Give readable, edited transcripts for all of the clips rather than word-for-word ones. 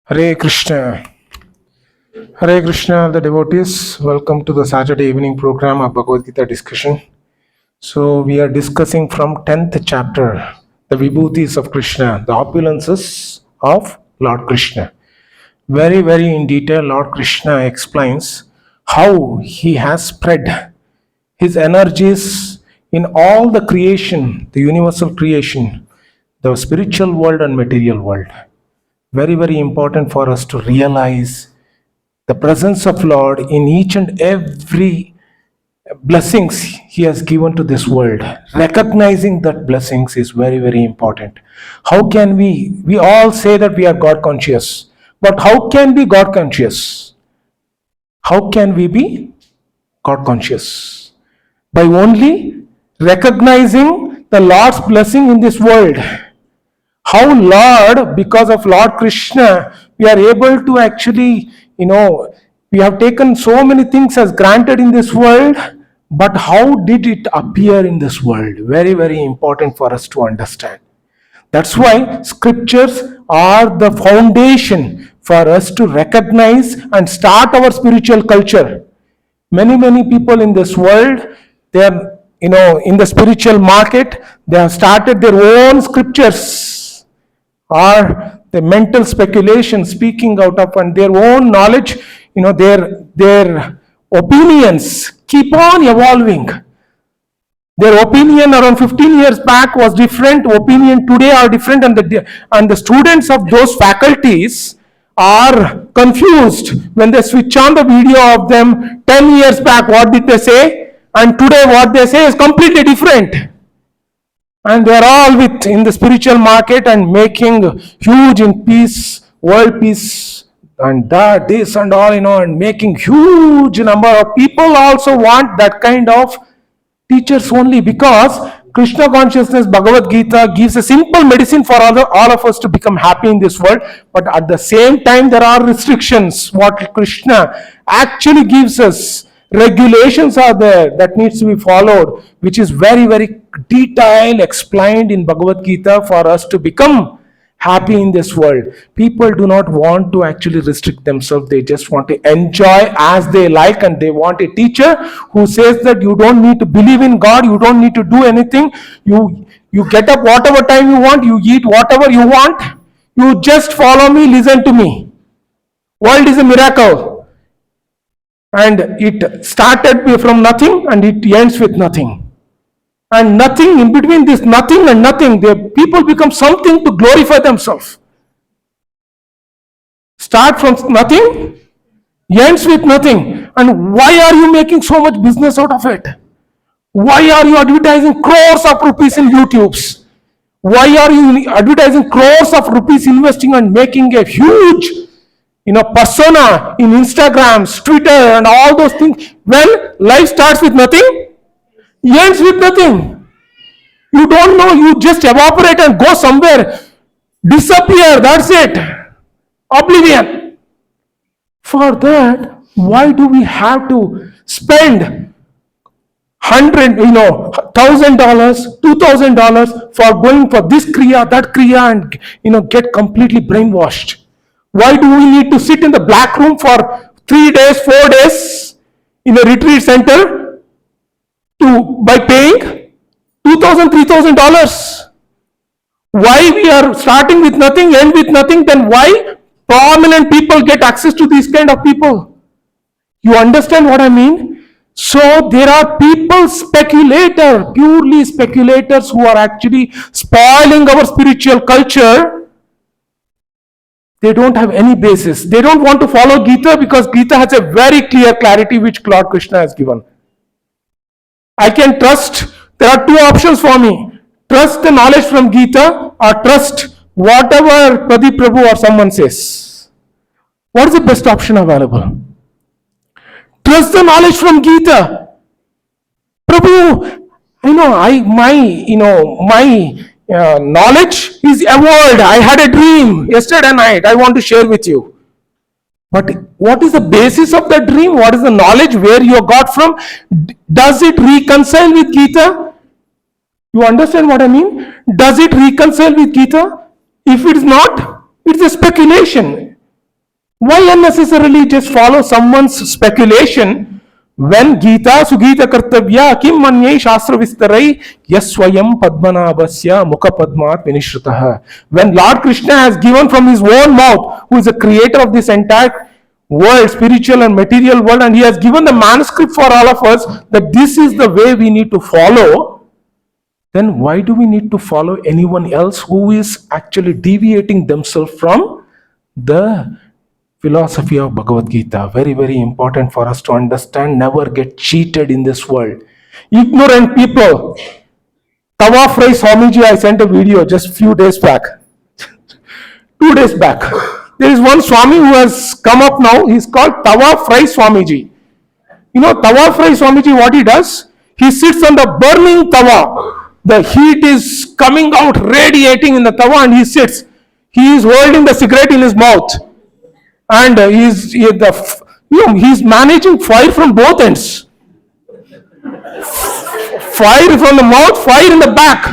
Hare Krishna. Hare Krishna, the devotees. Welcome to the Saturday evening program of Bhagavad Gita discussion. So, we are discussing from 10th chapter, the Vibhutis of Krishna, the opulences of Lord Krishna. Very, very in detail, Lord Krishna explains how he has spread his energies in all the creation, the universal creation, the spiritual world and material world. Very, very important for us to realize the presence of Lord in each and every blessings he has given to this world. Recognizing that blessings is very, very important. How can we all say that we are God conscious, but how can we God conscious? How can we be God conscious? By only recognizing the Lord's blessing in this world. How Lord, because of Lord Krishna, we are able to actually, we have taken so many things as granted in this world, but how did it appear in this world? Very, very important for us to understand. That's why scriptures are the foundation for us to recognize and start our spiritual culture. Many people in this world, they are, in the spiritual market, they have started their own scriptures or the mental speculation speaking out of and their own knowledge, their opinions keep on evolving. Their opinion around 15 years back was different, opinion today are different, and the students of those faculties are confused when they switch on the video of them 10 years back, what did they say, and today what they say is completely different. And they are all in the spiritual market and making huge in peace, world peace, and that, this and all, and making huge number of people also want that kind of teachers only, because Krishna consciousness, Bhagavad Gita gives a simple medicine for all of us to become happy in this world. But at the same time, there are restrictions. What Krishna actually gives us, regulations are there that needs to be followed, which is very, very detailed, explained in Bhagavad Gita for us to become happy in this world. People do not want to actually restrict themselves. They just want to enjoy as they like, and they want a teacher who says that you don't need to believe in God, you don't need to do anything. You get up whatever time you want, you eat whatever you want, you just follow me, listen to me. World is a miracle. And it started from nothing and it ends with nothing. And nothing, in between this nothing and nothing, the people become something to glorify themselves. Start from nothing, ends with nothing. And why are you making so much business out of it? Why are you advertising crores of rupees in YouTubes? Why are you advertising crores of rupees investing and making a huge persona in Instagrams, Twitter and all those things? Well, life starts with nothing, ends with nothing. You don't know, you just evaporate and go somewhere, disappear, that's it. Oblivion. For that, why do we have to spend $100, $1,000, $2,000 for going for this kriya, that kriya, and get completely brainwashed? Why do we need to sit in the black room for 3 days, 4 days in a retreat center by paying $2,000, $3,000? Why we are starting with nothing, end with nothing? Then why prominent people get access to these kind of people? You understand what I mean? So there are people, purely speculators, who are actually spoiling our spiritual culture. They don't have any basis. They don't want to follow Gita because Gita has a very clear clarity which Lord Krishna has given. I can trust, there are two options for me. Trust the knowledge from Gita or trust whatever Pradeep Prabhu or someone says. What is the best option available? Trust the knowledge from Gita. Prabhu, my knowledge is evolved. I had a dream yesterday night. I want to share with you. But what is the basis of that dream? What is the knowledge where you got from? Does it reconcile with Gita? You understand what I mean? Does it reconcile with Gita? If it is not, it's a speculation. Why unnecessarily just follow someone's speculation when Gita Sugita Kartavya Kim Manye Shastra Vistarai Yaswayam Padmanabhasya Mukha Padmat Vinishrutaha. When Lord Krishna has given from his own mouth, who is the creator of this entire world, spiritual and material world, and he has given the manuscript for all of us that this is the way we need to follow, then why do we need to follow anyone else who is actually deviating themselves from the philosophy of Bhagavad Gita? Very, very important for us to understand. Never get cheated in this world. Ignorant people. Tawa Fry Swamiji, I sent a video just few days back. 2 days back. There is one Swami who has come up now. He's called Tawa Fry Swamiji. You know, Tawa Fry Swamiji, what he does? He sits on the burning tawa. The heat is coming out, radiating in the tawa, and he sits. He is holding the cigarette in his mouth. And he's managing fire from both ends. Fire from the mouth, fire in the back.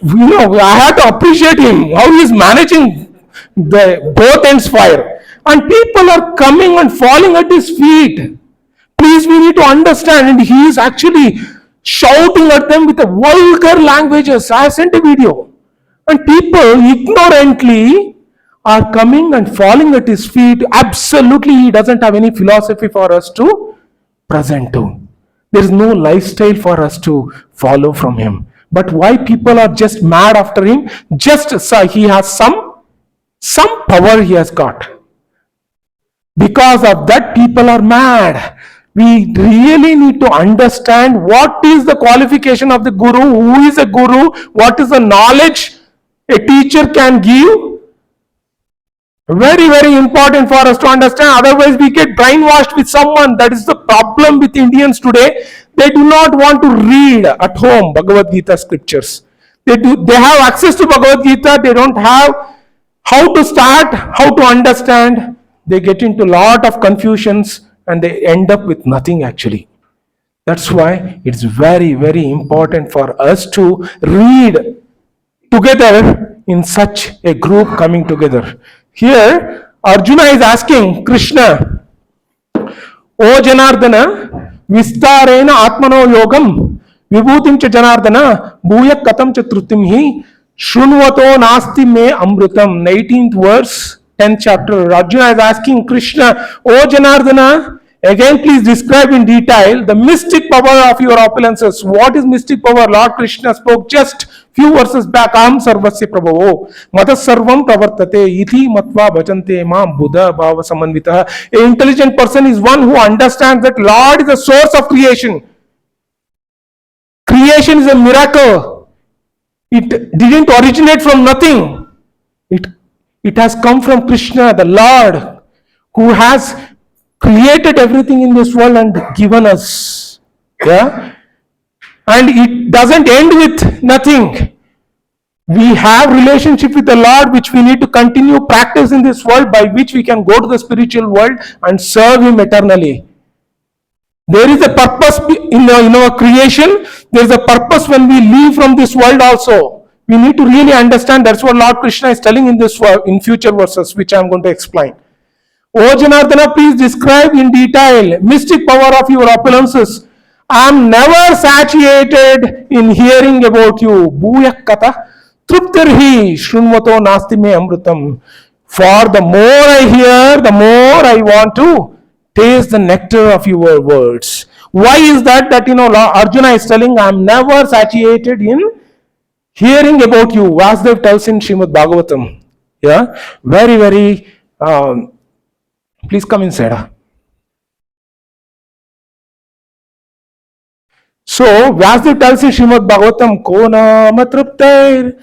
I have to appreciate him, how he is managing the both ends fire. And people are coming and falling at his feet. Please, we need to understand. And he is actually shouting at them with the vulgar languages. I have sent a video. And people ignorantly are coming and falling at his feet. Absolutely, he doesn't have any philosophy for us to present to. There is no lifestyle for us to follow from him. But why people are just mad after him? Just he has some power he has got. Because of that, people are mad. We really need to understand what is the qualification of the guru, who is a guru, what is the knowledge a teacher can give. Very, very important for us to understand. Otherwise, we get brainwashed with someone. That is the problem with Indians today. They do not want to read at home Bhagavad Gita scriptures. They have access to Bhagavad Gita. They don't have how to start, how to understand. They get into a lot of confusions and they end up with nothing actually. That's why it's very, very important for us to read together in such a group coming together. Here, Arjuna is asking Krishna, O Janardana, Vistarena Atmano Yogam, Vibhutim cha Janardana, Bhuyak Katam cha Trutim hi, Shrunvato Nasti me Amrutam. 19th verse, 10th chapter. Arjuna is asking Krishna, O Janardana, again please describe in detail the mystic power of your opulences. What is mystic power? Lord Krishna spoke just few verses back. Aham sarvasya prabhavo matas sarvam pravartate iti matva bhajante mam buddha bhava samanvita. An intelligent person is one who understands that Lord is the source of creation. Creation is a miracle. It didn't originate from nothing. It has come from Krishna, the Lord, who has created everything in this world and given us. Yeah? And it doesn't end with nothing. We have relationship with the Lord which we need to continue practice in this world, by which we can go to the spiritual world and serve Him eternally. There is a purpose in our creation. There is a purpose when we leave from this world also. We need to really understand. That's what Lord Krishna is telling in future verses, which I am going to explain. O Janardana, please describe in detail mystic power of your opulences. I am never satiated in hearing about you. Bhuyak kata truptirhi shrunvato nasti me amrutam. For the more I hear, the more I want to taste the nectar of your words. Why is that? Arjuna is telling, I am never satiated in hearing about you. Vasudev tells in Srimad Bhagavatam. Yeah, very, very. Please come inside. So, Vasudev tells in Srimad Bhagavatam, Ko nama truptair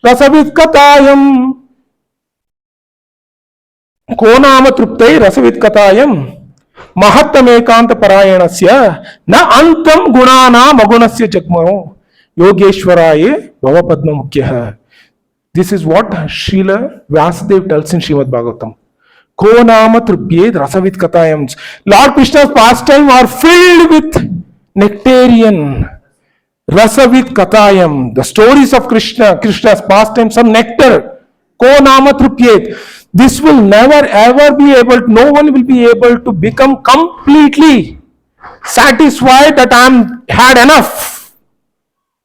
rasavid katayam. Ko nama truptair rasavid katayam. Mahattam ekanta parayanasya na antam gunana magunasya jagmano yogeshwaraye bhavapadma mukhyaha. This is what Srila Vasudev tells in Srimad Bhagavatam. Ko nama trupyed rasavid katayams. Lord Krishna's pastime are filled with nectarian. Rasavid katayam. The stories of Krishna's pastimes are nectar. Ko nama trupyet. This will never ever be able, no one will be able to become completely satisfied that I am had enough.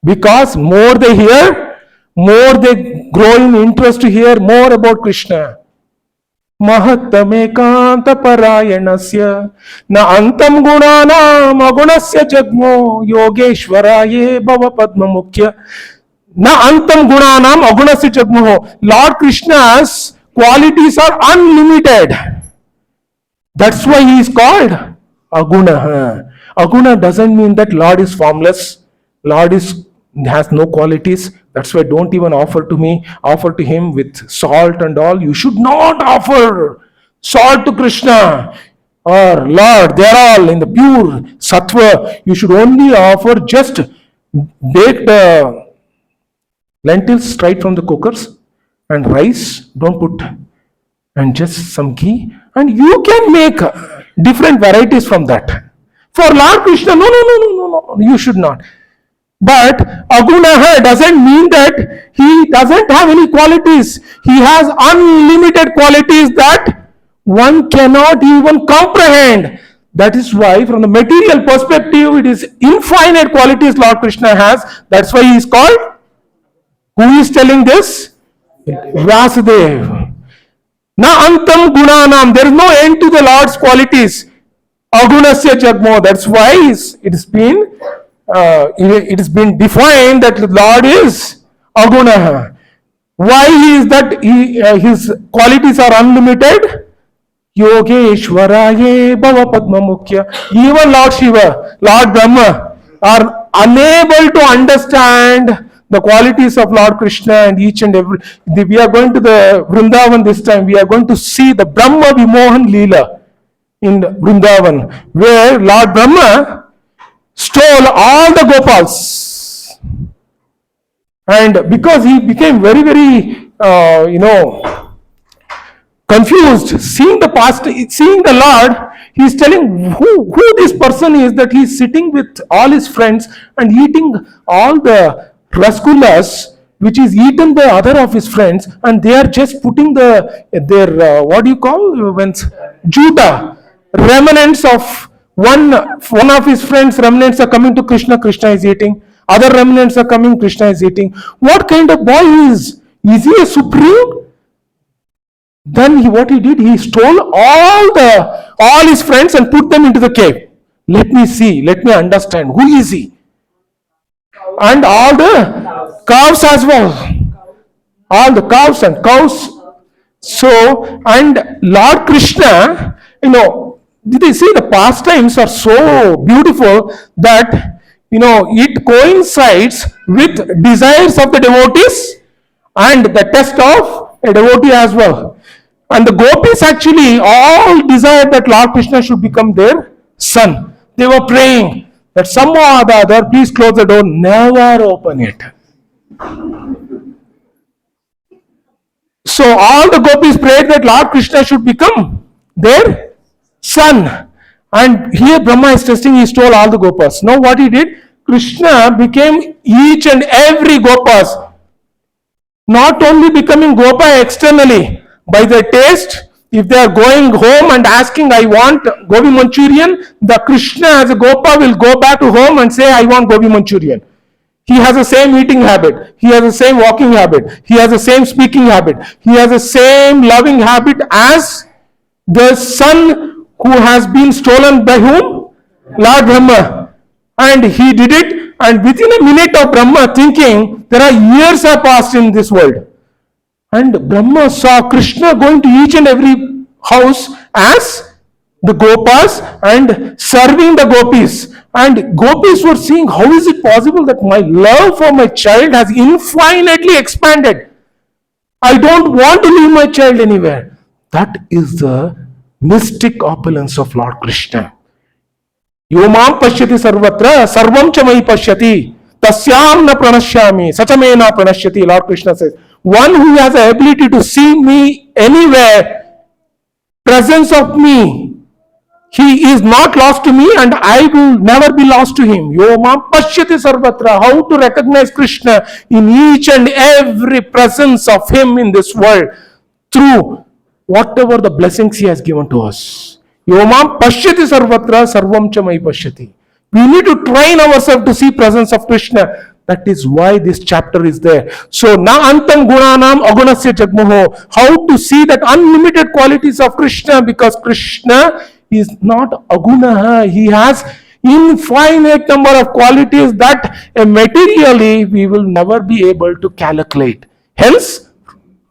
Because more they hear, more they grow in interest to hear more about Krishna. महत्तमेकांत परायणस्य न अंतम गुणानाम अगुणस्य जग्मो योगेश्वराये भव पद्म मुख्य न antam gunanam agunasya jagmoho. Lord Krishna's qualities are unlimited. That's why he is called Aguna. Aguna doesn't mean that Lord is formless. Lord has no qualities. That's why don't even offer to him with salt and all. You should not offer salt to Krishna or Lord. They are all in the pure sattva. You should only offer just baked lentils straight from the cookers and rice, don't put, and just some ghee, and you can make different varieties from that. For Lord Krishna, no, you should not. But Agunaha doesn't mean that he doesn't have any qualities. He has unlimited qualities that one cannot even comprehend. That is why from the material perspective, it is infinite qualities Lord Krishna has. That's why he is called. Who is telling this? Vasudev. Na antam gunanam. There is no end to the Lord's qualities. Agunasya jagmo. That's why it has been defined that the Lord is Agunaha. Why is that his qualities are unlimited? Yogeshwaraye Bhava Padma Mukhya. Even Lord Shiva, Lord Brahma are unable to understand the qualities of Lord Krishna, and each and every. We are going to the Vrindavan this time. We are going to see the Brahma Vimohan Leela in Vrindavan, where Lord Brahma stole all the Gopals. And because he became very, very, confused, seeing the Lord, he is telling who this person is, that he is sitting with all his friends and eating all the rasgullas which is eaten by other of his friends, and they are just putting their what do you call, when juta, remnants of one of his friends, remnants are coming to Krishna is eating, other remnants are coming, Krishna is eating. What kind of boy is he a supreme? Then what he did, he stole all his friends and put them into the cave. Let me see, let me understand, who is he? And all the cows as well. All the cows and cows. So, and Lord Krishna, did you see the pastimes are so beautiful that, it coincides with desires of the devotees and the test of a devotee as well. And the gopis actually all desired that Lord Krishna should become their son. They were praying that somehow or the other, please close the door, never open it. So all the gopis prayed that Lord Krishna should become their son. And here Brahma is testing, he stole all the gopas. Now what he did, Krishna became each and every gopas. Not only becoming gopa externally, by their taste. If they are going home and asking, I want gobi Manchurian, the Krishna as a gopa will go back to home and say, I want gobi Manchurian. He has the same eating habit. He has the same walking habit. He has the same speaking habit. He has the same loving habit as the son who has been stolen by whom? Lord Brahma. And he did it, and within a minute of Brahma thinking, there are years have passed in this world. And Brahma saw Krishna going to each and every house as the gopas and serving the gopis. And gopis were seeing, how is it possible that my love for my child has infinitely expanded? I don't want to leave my child anywhere. That is the mystic opulence of Lord Krishna. Yomam pashyati sarvatra sarvam cha mai pashyati tasyam na pranashyami sachame na pranashyati. Lord Krishna says, one who has the ability to see me anywhere, presence of me, He is not lost to me and I will never be lost to him. Yomam pashyati sarvatra. How to recognize Krishna in each and every presence of him in this world through whatever the blessings he has given to us. Yomam pashyati sarvatra sarvam cha mai pashyati. We need to train ourselves to see presence of Krishna. That is why this chapter is there. So, na antam gunanam agunasya jagmoho. How to see that unlimited qualities of Krishna, because Krishna is not aguna. He has infinite number of qualities that materially we will never be able to calculate. Hence,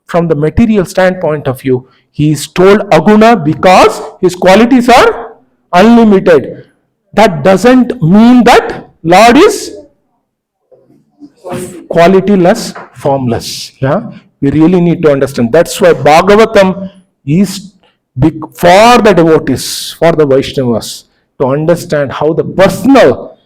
from the material standpoint of view, he is told aguna because his qualities are unlimited. That doesn't mean that Lord is qualityless, formless. Yeah, we really need to understand. That's why Bhagavatam is big for the devotees, for the Vaishnavas, to understand how the personal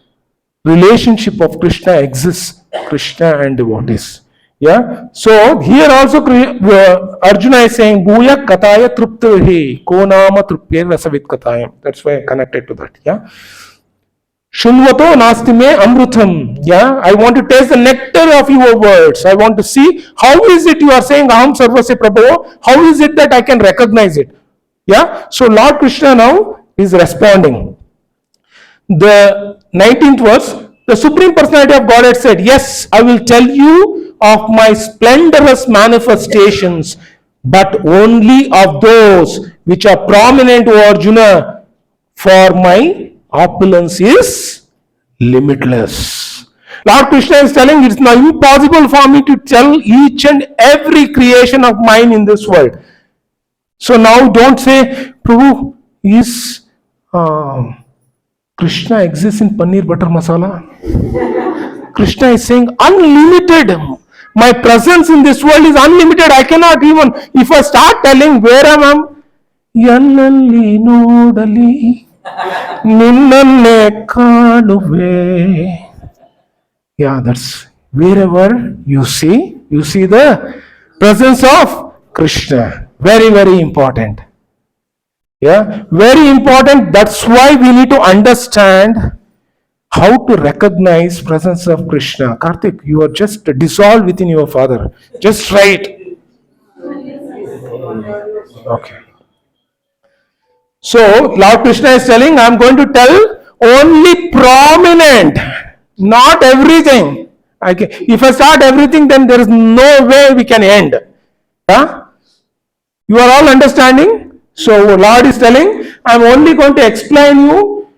relationship of Krishna exists, Krishna and devotees. Yeah. So here also Arjuna is saying, Bhuya kataya truptahi, ko nama trupye rasavit katayam. That's why I connected to that. Yeah. Shunvato nasti me amrutham. Yeah, I want to taste the nectar of your words. I want to see how is it you are saying Aham Sarvasya Prabho. How is it that I can recognize it? Yeah, so Lord Krishna now is responding. The 19th verse, the Supreme Personality of Godhead said, yes, I will tell you of my splendorous manifestations, but only of those which are prominent, O Arjuna, for my opulence is limitless. Lord Krishna is telling it's not impossible for me to tell each and every creation of mine in this world. So now don't say, Prabhu, is Krishna exists in paneer butter masala? Krishna is saying unlimited. My presence in this world is unlimited. I cannot even, if I start telling where I am, Yannalli nodali ninnalle kaanuve. Yeah, that's wherever you see the presence of Krishna. Very, very important. Yeah, very important. That's why we need to understand how to recognize presence of Krishna. Karthik, you are just dissolved within your father. Just try it. Okay. So, Lord Krishna is telling, I am going to tell only prominent, not everything. If I start everything, then there is no way we can end. Huh? You are all understanding? So, Lord is telling, I am only going to explain you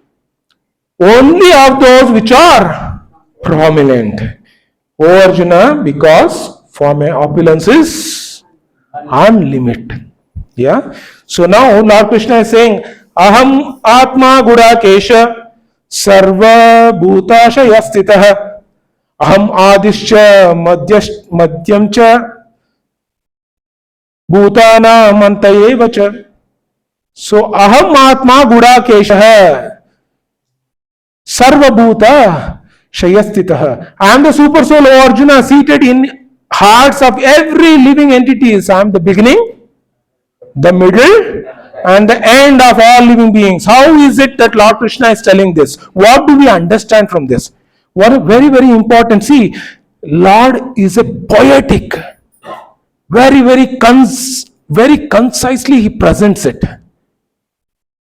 only of those which are prominent. O Arjuna, because for my opulence is unlimited. Yeah. So now Lord Krishna is saying, Aham Atma Gudakesha Sarva Bhutasha Yastitah Aham Adishcha Madhyamcha Bhutana Mantayevacha. So Aham Atma Gudakesha Sarva Bhuta Shayastitah. I am the super soul, O Arjuna, seated in hearts of every living entities. I am the beginning, the middle, and the end of all living beings. How is it that Lord Krishna is telling this? What do we understand from this? What a very, very important. See, Lord is a poetic, very, very concisely he presents it.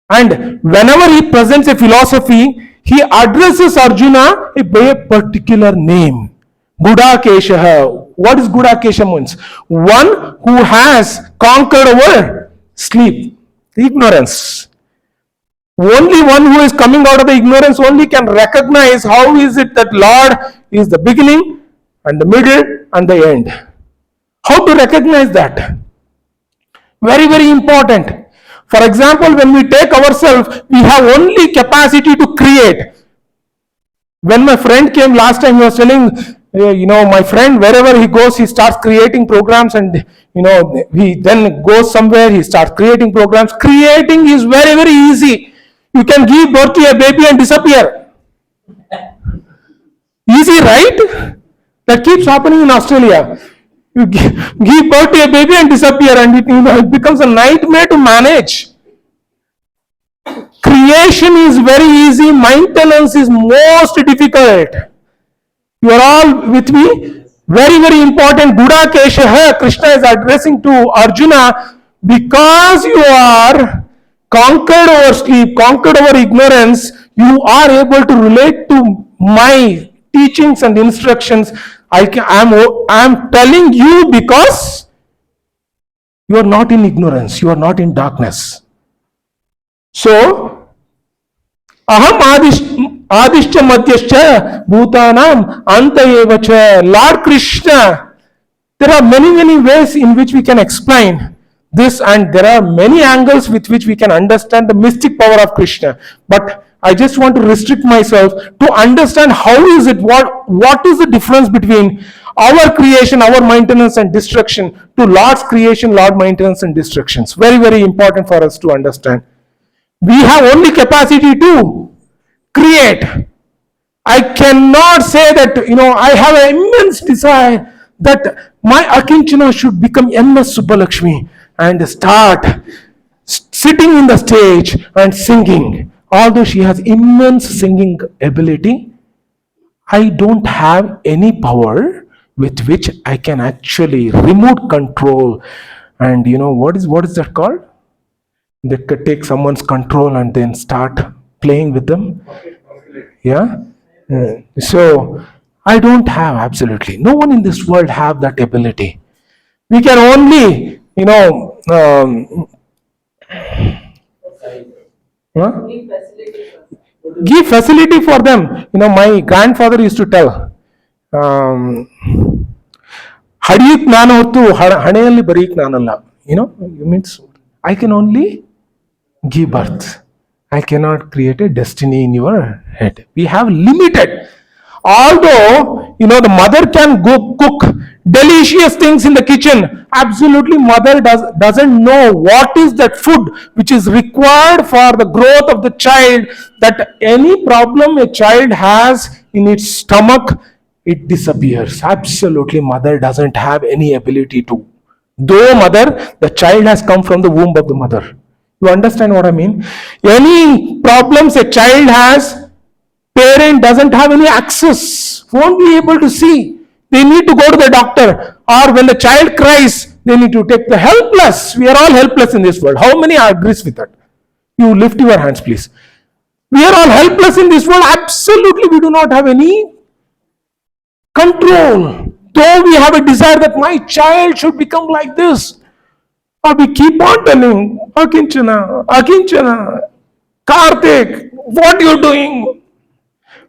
And whenever he presents a philosophy, he addresses Arjuna by a particular name. Gudakesha. What is Gudakesha means? One who has conquered over sleep, ignorance. Only one who is coming out of the ignorance only can recognize how is it that Lord is the beginning and the middle and the end. How to recognize that? Very, very important. For example, when we take ourselves, we have only capacity to create. When my friend came last time, he was telling, my friend, wherever he goes, he starts creating programs, and he then goes somewhere, he starts creating programs. Creating is very, very easy. You can give birth to a baby and disappear. Easy, right? That keeps happening in Australia. You give birth to a baby and disappear, and it becomes a nightmare to manage. Creation is very easy, maintenance is most difficult. You are all with me? Very, very important. Buddha Kesha, Krishna is addressing to Arjuna, because you are conquered over sleep, conquered over ignorance, you are able to relate to my teachings and instructions. I am telling you because you are not in ignorance, you are not in darkness. So, aham adishcha madhyascha bhutanam anta evacha. Lord Krishna, there are many ways in which we can explain this, and there are many angles with which we can understand the mystic power of Krishna. But I just want to restrict myself to understand how is it, what is the difference between our creation, our maintenance and destruction, to Lord's creation, Lord maintenance and destructions. Very important for us to understand. We have only capacity to create. I cannot say that, I have an immense desire that my Akinchana should become MS Subbulakshmi and start sitting in the stage and singing. Although she has immense singing ability, I don't have any power with which I can actually remote control. And what is that called? That could take someone's control and then start playing with them. Yeah. So I don't have, absolutely no one in this world have that ability. We can only give facility for them. My grandfather used to tell, ಹಡಿಯಕ್ ನಾನು ಹೊತ್ತು ಹಣೆಯಲ್ಲಿ ಬರೀಕ್ ನಾನಲ್ಲ. Means I can only give birth. I cannot create a destiny in your head. We have limited. Although, the mother can go cook delicious things in the kitchen, absolutely mother doesn't know what is that food which is required for the growth of the child, that any problem a child has in its stomach, it disappears. Absolutely mother doesn't have any ability to. Though mother, the child has come from the womb of the mother. You understand what I mean? Any problems a child has, parent doesn't have any access, won't be able to see. They need to go to the doctor, or when the child cries, they need to take the helpless. We are all helpless in this world. How many agrees with that? You lift your hands, please. We are all helpless in this world. Absolutely, we do not have any control. Though we have a desire that my child should become like this, or we keep on telling, Akinchana, Karthik, what are you doing?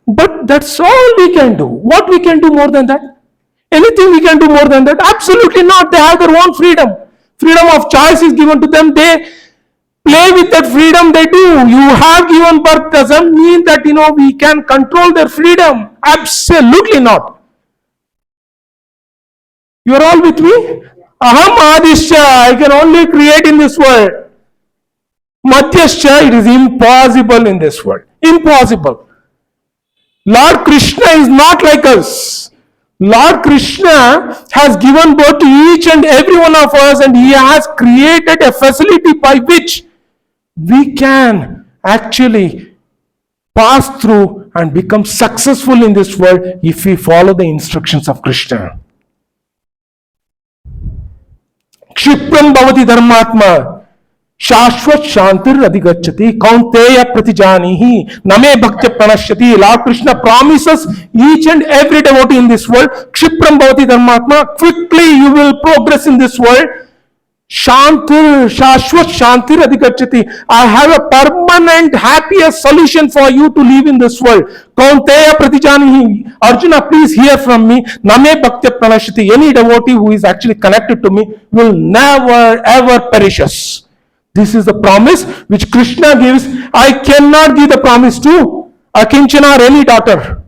But that's all we can do. What we can do more than that? Anything we can do more than that? Absolutely not. They have their own freedom. Freedom of choice is given to them. They play with that freedom they do. You have given birth doesn't mean that, we can control their freedom. Absolutely not. You are all with me? Aham Adishya, I can only create in this world. Madhyascha, it is impossible in this world. Impossible. Lord Krishna is not like us. Lord Krishna has given birth to each and every one of us, and he has created a facility by which we can actually pass through and become successful in this world if we follow the instructions of Krishna. क्षिप्रम भवति धर्मात्मा शाश्वत शांतिर अधिगच्छति कौन्तेय प्रतिजानीहि नमे भक्त्य प्रणश्यति. Lord Krishna promises each and every devotee in this world, क्षिप्रम भवति धर्मात्मा, quickly you will progress in this world. Shantir, Shashwat Shantir Adhikachati. I have a permanent, happiest solution for you to live in this world. Kaunteya Pratijanihi. Arjuna, please hear from me. Name Bhaktya Pranashati. Any devotee who is actually connected to me will never ever perishes. This is the promise which Krishna gives. I cannot give the promise to Akinchana or any daughter.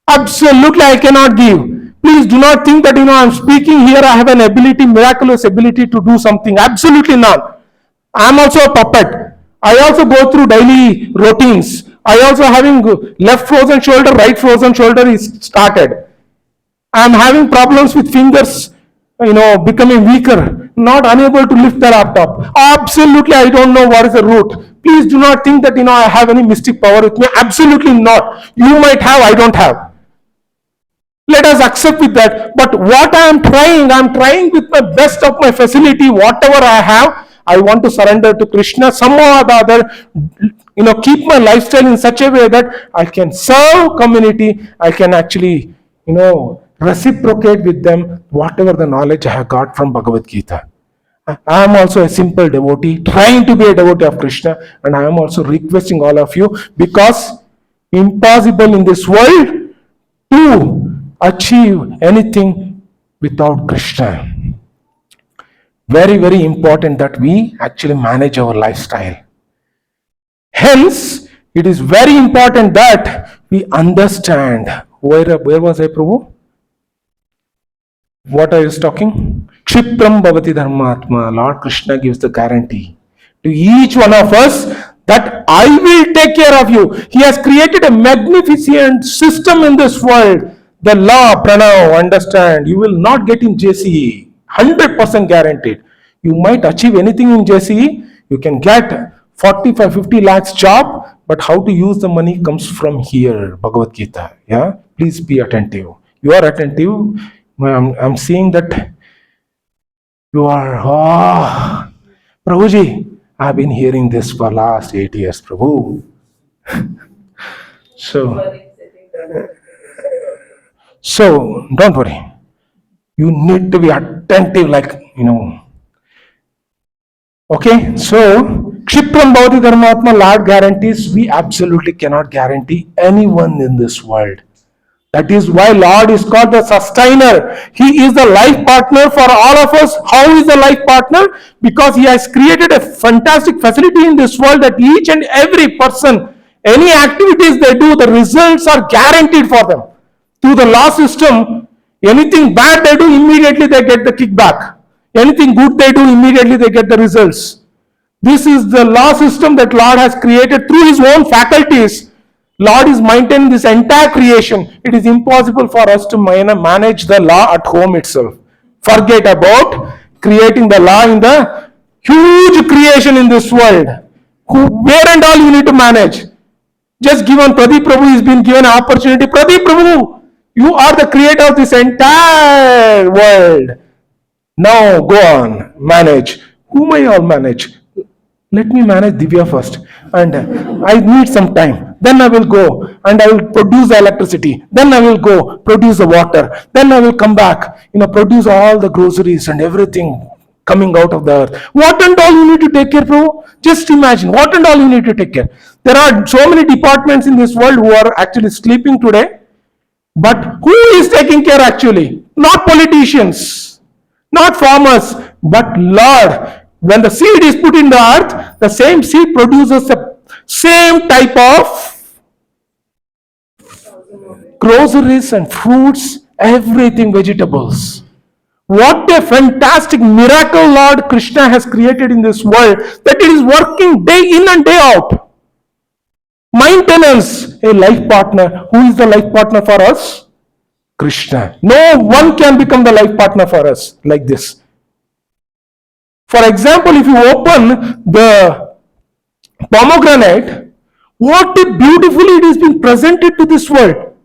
Absolutely, I cannot give. Please do not think that, I'm speaking here, I have an ability, miraculous ability to do something. Absolutely not. I am also a puppet. I also go through daily routines. I also having left frozen shoulder, right frozen shoulder is started. I am having problems with fingers, becoming weaker, not unable to lift the laptop. Absolutely, I don't know what is the root. Please do not think that, I have any mystic power with me. Absolutely not. You might have, I don't have. Let us accept with that. But what I am trying with my best of my facility, whatever I have, I want to surrender to Krishna somehow or the other, keep my lifestyle in such a way that I can serve community, I can actually, reciprocate with them whatever the knowledge I have got from Bhagavad Gita. I am also a simple devotee, trying to be a devotee of Krishna, and I am also requesting all of you, because impossible in this world to achieve anything without Krishna. Very, very important that we actually manage our lifestyle. Hence, it is very important that we understand. Where was I, Prabhu? What I was talking? Kshipram bhavati dharmatma. Lord Krishna gives the guarantee to each one of us that I will take care of you. He has created a magnificent system in this world. The law, Pranav, understand, you will not get in JCE. 100% guaranteed. You might achieve anything in JCE. You can get 45-50 lakhs job, but how to use the money comes from here, Bhagavad Gita. Yeah, please be attentive. You are attentive. I'm seeing that you are. Prabhuji, I've been hearing this for last 8 years, Prabhu. So don't worry. You need to be attentive, Okay, so Kshipram Bhavati Dharmatma, Lord guarantees. We absolutely cannot guarantee anyone in this world. That is why Lord is called the sustainer. He is the life partner for all of us. How is the life partner? Because He has created a fantastic facility in this world that each and every person, any activities they do, the results are guaranteed for them. Through the law system, anything bad they do, immediately they get the kickback. Anything good they do, immediately they get the results. This is the law system that Lord has created through His own faculties. Lord is maintaining this entire creation. It is impossible for us to manage the law at home itself. Forget about creating the law in the huge creation in this world. Where and all you need to manage. Just given Pradeep Prabhu has been given an opportunity. Pradeep Prabhu, you are the creator of this entire world. Now go on, manage. Who may all manage? Let me manage Divya first. And I need some time. Then I will go and I will produce the electricity. Then I will go produce the water. Then I will come back, produce all the groceries and everything coming out of the earth. What and all you need to take care, bro? Just imagine, what and all you need to take care. There are so many departments in this world who are actually sleeping today. But who is taking care actually? Not politicians, not farmers, but Lord. When the seed is put in the earth, the same seed produces the same type of groceries and fruits, everything, vegetables. What a fantastic miracle Lord Krishna has created in this world, that it is working day in and day out. Maintenance, a life partner. Who is the life partner for us? Krishna. No one can become the life partner for us like this. For example, if you open the pomegranate, what beautifully it has been presented to this world.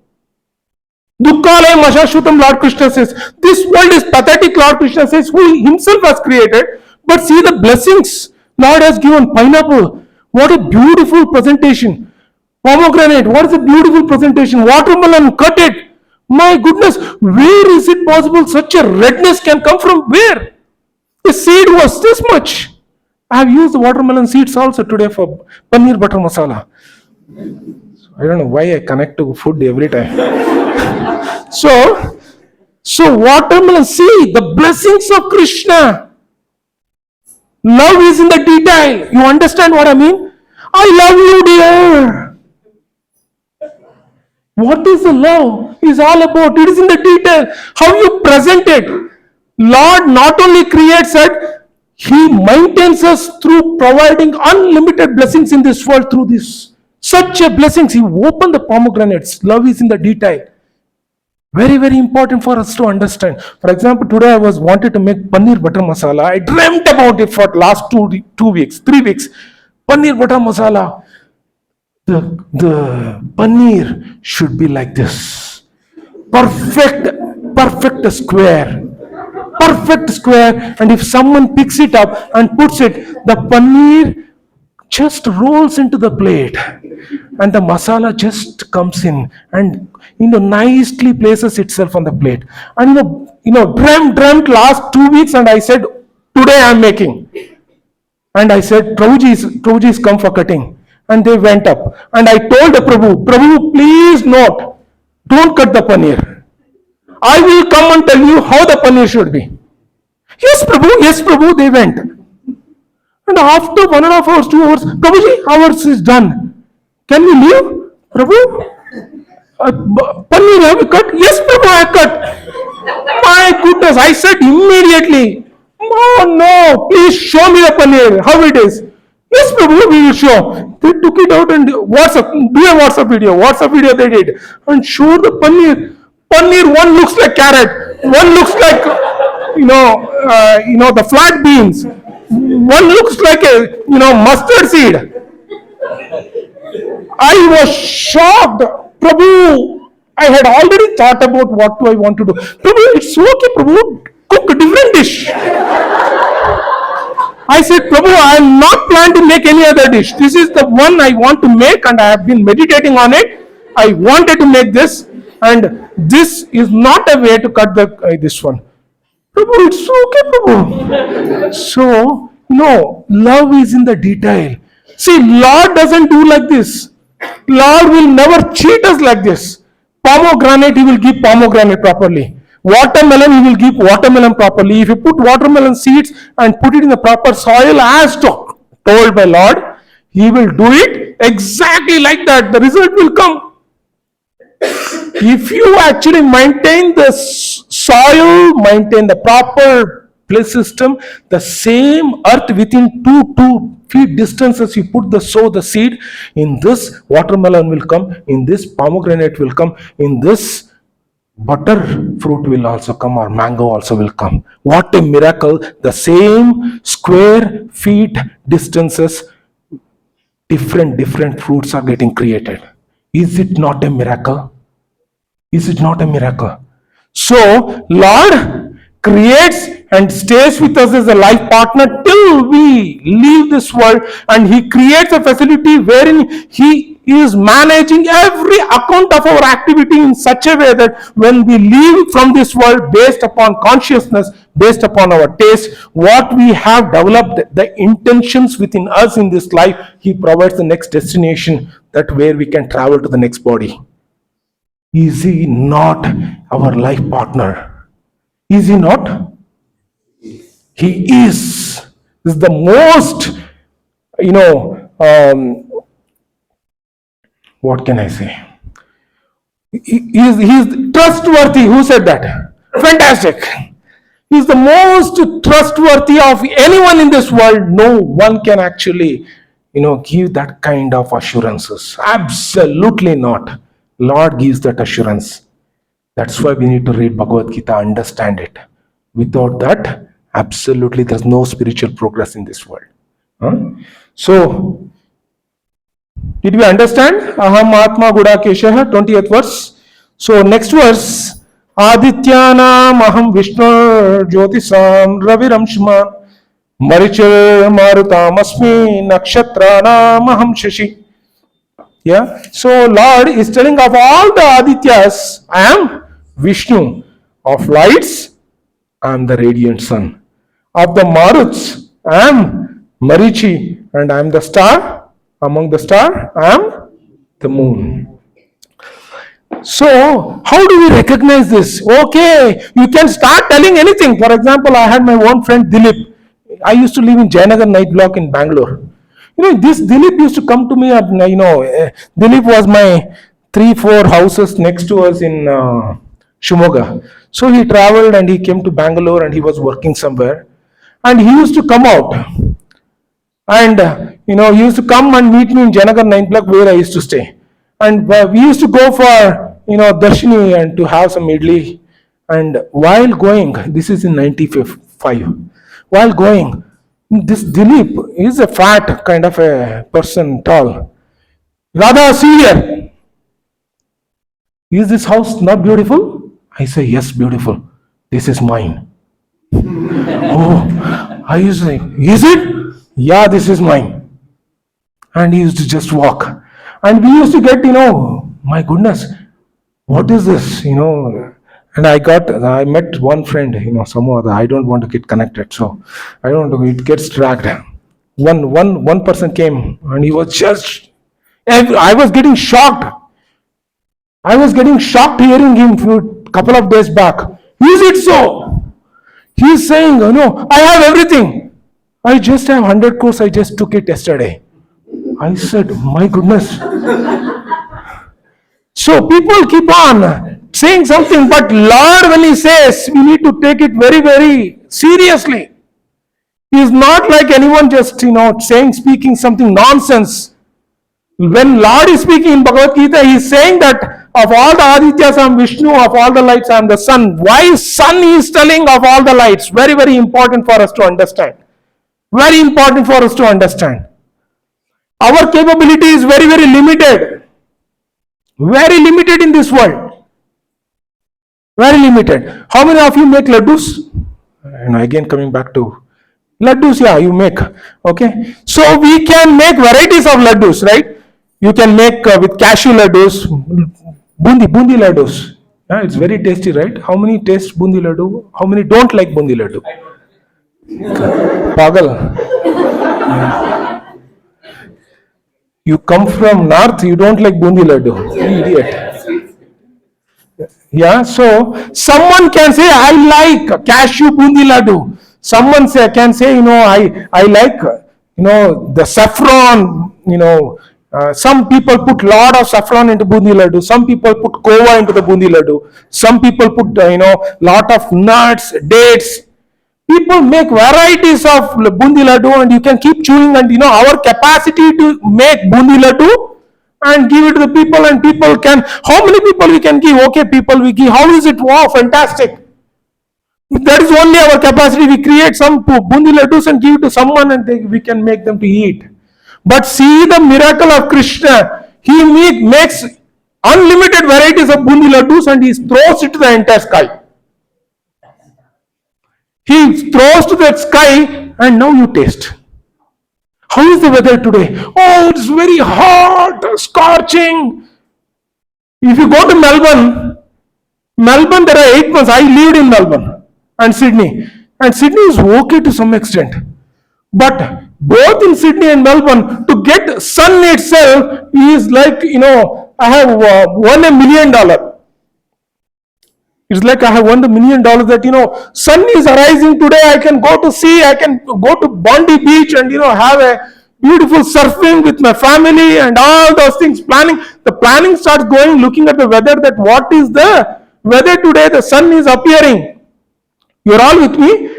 Dukkalaya Mashashvatam, Lord Krishna says. This world is pathetic, Lord Krishna says, who Himself has created. But see the blessings Lord has given. Pineapple, what a beautiful presentation. Pomegranate, what is a beautiful presentation. Watermelon, cut it. My goodness, where is it possible such a redness can come from? Where? The seed was this much. I have used the watermelon seeds also today for paneer butter masala. I don't know why I connect to food every time. So watermelon, see the blessings of Krishna. Love is in the detail. You understand what I mean? I love you, dear. What is the love? Is all about. It is in the detail. How you present it. Lord not only creates it, He maintains us through providing unlimited blessings in this world through this. Such a blessings. He opened the pomegranates. Love is in the detail. Very, very important for us to understand. For example, today I wanted to make paneer butter masala. I dreamt about it for the last 2 weeks, 3 weeks. Paneer butter masala. The paneer should be like this. Perfect square. Perfect square. And if someone picks it up and puts it, the paneer just rolls into the plate. And the masala just comes in and nicely places itself on the plate. And dreamt last 2 weeks, and I said, today I am making. And I said, Prabhuji's come for cutting. And they went up. And I told the Prabhu, please note, don't cut the paneer. I will come and tell you how the paneer should be. Yes, Prabhu, they went. And after 1.5 hours, 2 hours, Prabhuji, ours is done. Can we leave? Prabhu? Paneer have you cut? Yes, Prabhu, I cut. My goodness, I said immediately, oh no, please show me the paneer, how it is. Yes, Prabhu, we will show. They took it out and do a WhatsApp video. WhatsApp video they did. And showed the paneer. Paneer, one looks like carrot. One looks like, the flat beans. One looks like a, mustard seed. I was shocked. Prabhu, I had already thought about what do I want to do. Prabhu, it's okay, Prabhu. Cook a different dish. I said, Prabhu, I am not planning to make any other dish. This is the one I want to make, and I have been meditating on it. I wanted to make this, and this is not a way to cut this one. Prabhu, it's okay, Prabhu. So, love is in the detail. See, Lord doesn't do like this. Lord will never cheat us like this. Pomegranate, He will give pomegranate properly. Watermelon, He will give watermelon properly. If you put watermelon seeds and put it in the proper soil as told by Lord, He will do it exactly like that. The result will come. If you actually maintain the soil, maintain the proper place system, the same earth within 2 feet distances, you put the seed, in this watermelon will come, in this pomegranate will come, in this butter fruit will also come, or mango also will come. What a miracle! The same square feet distances, different fruits are getting created. Is it not a miracle? Is it not a miracle? So, Lord creates and stays with us as a life partner till we leave this world, and He creates a facility wherein He is managing every account of our activity in such a way that when we leave from this world, based upon consciousness, based upon our taste, what we have developed, the intentions within us in this life, He provides the next destination, that where we can travel to the next body. Is He not our life partner? Is He not? He is. This is the most, what can I say? He is trustworthy. Who said that? Fantastic. He is the most trustworthy of anyone in this world. No one can actually, give that kind of assurances. Absolutely not. Lord gives that assurance. That's why we need to read Bhagavad Gita, understand it. Without that, absolutely there's no spiritual progress in this world. So, did we understand? Aham Atma Gudakeshah, 20th verse. So, next verse. Adityanam aham Vishnu Jyotisam Raviram Shma Marichar Marutam Asmi Nakshatranam aham Shashi. Yeah. So Lord is telling, of all the Adityas, I am Vishnu. Of lights, I am the radiant sun. Of the Maruts, I am Marichi, and I am the star. Among the star, I am the moon. So, how do we recognize this? Okay, you can start telling anything. For example, I had my one friend Dilip. I used to live in Jayanagar night block in Bangalore. This Dilip used to come to me, Dilip was my 3-4 houses next to us in Shimoga. So he traveled and he came to Bangalore and he was working somewhere. And he used to come out. And, he used to come and meet me in Jayanagar 9 block where I used to stay. And we used to go for, darshini and to have some idli. And while going, this is in 95, while going, This Dilip is a fat kind of a person, tall. Radha, see here. Is this house not beautiful? I say, yes, beautiful. This is mine. Oh, I used to say, is it? Yeah, this is mine. And he used to just walk. And we used to get, my goodness, what is this? And I met one friend, some other. I don't want to get connected, so I don't know. It gets dragged. One person came, and he was just. I was getting shocked. I was getting shocked hearing him a couple of days back. Is it so? He's saying, no, I have everything. I just have 100 crores. I just took it yesterday. I said, my goodness. So people keep on saying something, but Lord, when He says, we need to take it very, very seriously. He is not like anyone just, speaking something nonsense. When Lord is speaking in Bhagavad Gita, He is saying that of all the Adityas I am Vishnu, of all the lights I am the sun. Why sun He is telling of all the lights? Very, very important for us to understand. Very important for us to understand. Our capability is very, very limited. Very limited in this world. Very limited. How many of you make laddus? And again coming back to laddus, yeah, you make. Okay. So we can make varieties of laddus, right? You can make with cashew laddus, bundi laddus. Yeah, it's very tasty, right? How many taste bundi laddu? How many don't like bundi laddu? Pagal. Yeah. You come from north, you don't like bundi laddu. Idiot. Yeah, so someone can say, I like cashew bundi laddu. Someone can say, I like, the saffron, some people put lot of saffron into bundi laddu. Some people put kova into the bundi laddu. Some people put, lot of nuts, dates. People make varieties of bundi laddu, and you can keep chewing, and our capacity to make bundi laddu and give it to the people, and people can, how many people we can give? Okay, people we give, how is it? Wow, fantastic. That is only our capacity. We create some bundi laddus and give it to someone, and we can make them to eat. But see the miracle of Krishna. He makes unlimited varieties of bundi laddus, and He throws it to the entire sky. He throws to that sky, and now you taste. How is the weather today? Oh, it's very hot, scorching. If you go to Melbourne, there are 8 months. I lived in Melbourne and Sydney. And Sydney is okay to some extent. But both in Sydney and Melbourne, to get sun itself is like, I have won $1 million. It's like I have won the $1 million that, sun is arising today. I can go to sea. I can go to Bondi Beach and, have a beautiful surfing with my family and all those things. The planning starts going, looking at the weather, that what is the weather today? The sun is appearing. You're all with me?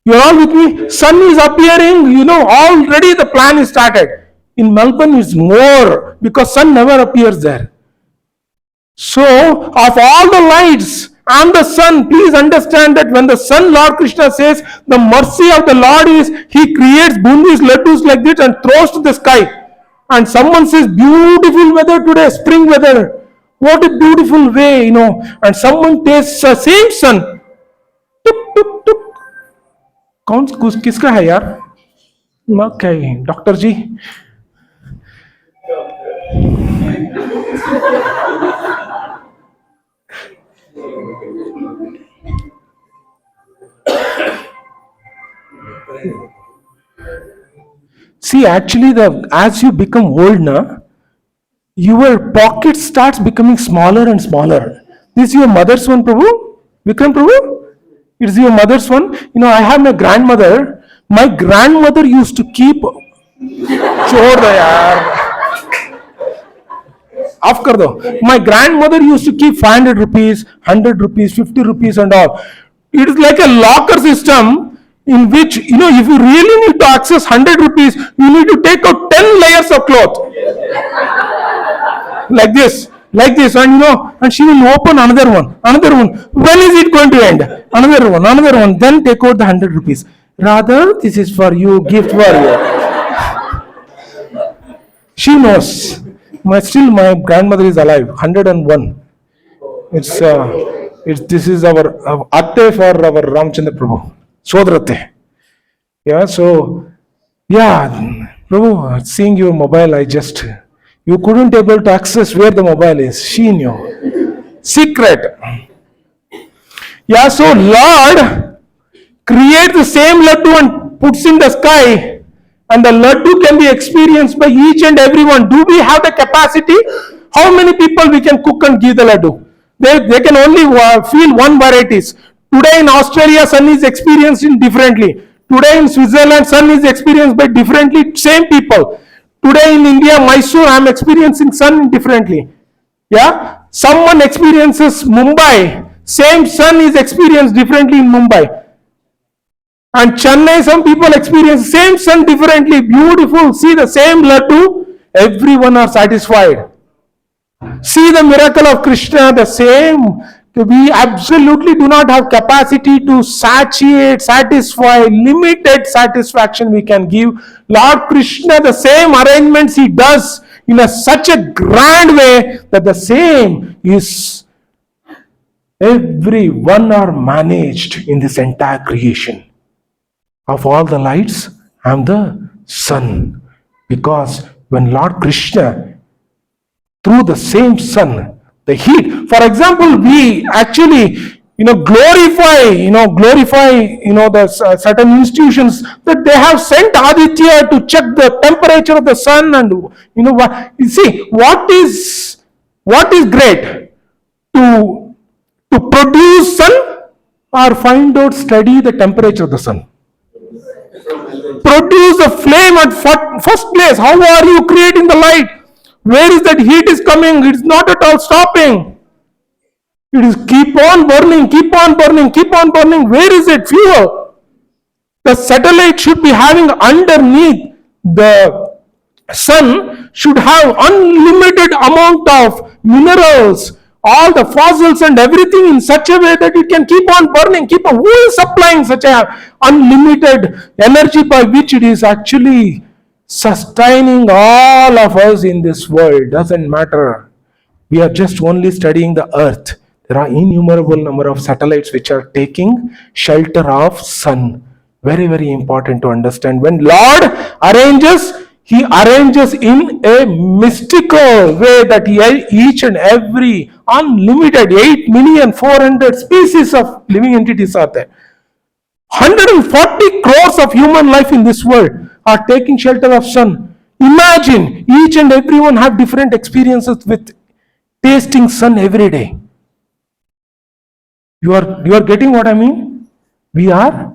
You're all with me? Sun is appearing, already the plan is started. In Melbourne is more, because sun never appears there. So, of all the lights and the sun, please understand that when the sun, Lord Krishna says, the mercy of the Lord is, He creates bundis, laddus like this and throws to the sky. And someone says, beautiful weather today, spring weather. What a beautiful way, And someone tastes the same sun. Tuk, tuk, tuk. कौन किसका है यार? Okay, doctor ji. See, actually, as you become old now, your pocket starts becoming smaller and smaller. This is your mother's one, Prabhu? Vikram Prabhu? It's your mother's one. I have my grandmother. My grandmother used to keep... छोड़ दो यार. Off कर दो. My grandmother used to keep 500 rupees, 100 rupees, 50 rupees and all. It is like a locker system in which, if you really need to access 100 rupees, you need to take out 10 layers of cloth. Like this, and and she will open another one. When is it going to end? Another one, then take out the 100 rupees. Radha, this is for you, gift for you. She knows. Still, my grandmother is alive, 101. It's this is our atte for our Ramchandra Prabhu, Sodrate. Yeah, so yeah, Prabhu, seeing your mobile, you couldn't able to access where the mobile is. She knew. Secret. Yeah, so Lord creates the same laddu and puts in the sky, and the laddu can be experienced by each and everyone. Do we have the capacity? How many people we can cook and give the laddu? They can only feel one varieties. Today in Australia, sun is experienced in differently. Today in Switzerland, sun is experienced by differently same people. Today in India, Mysore, I am experiencing sun differently. Yeah, someone experiences Mumbai, same sun is experienced differently in Mumbai. And Chennai, some people experience same sun differently. Beautiful. See the same laddu, everyone are satisfied. See the miracle of Krishna, the same. We absolutely do not have capacity to satiate, satisfy, limited satisfaction we can give. Lord Krishna, the same arrangements he does in such a grand way that the same is everyone are managed in this entire creation. Of all the lights, I am the sun. Because when Lord Krishna, through the same sun, the heat, for example, we actually, glorify, the certain institutions that they have sent Aditya to check the temperature of the sun, and what you see, what is great to produce sun or find out, study the temperature of the sun. Produce the flame at first place. How are you creating the light? Where is that heat is coming? It's not at all stopping. It is keep on burning, keep on burning, keep on burning. Where is it? Fuel. The satellite should be having underneath the sun should have unlimited amount of minerals, all the fossils and everything in such a way that it can keep on burning, who is supplying such a unlimited energy by which it is actually sustaining all of us in this world? Doesn't matter. We are just only studying the earth. There are innumerable number of satellites which are taking shelter of sun. Very, very important to understand. When Lord arranges, he arranges in a mystical way that each and every unlimited 8,400,000 species of living entities are there. 140 crores of human life in this world are taking shelter of sun. Imagine, each and everyone have different experiences with tasting sun every day. You are getting what I mean? We are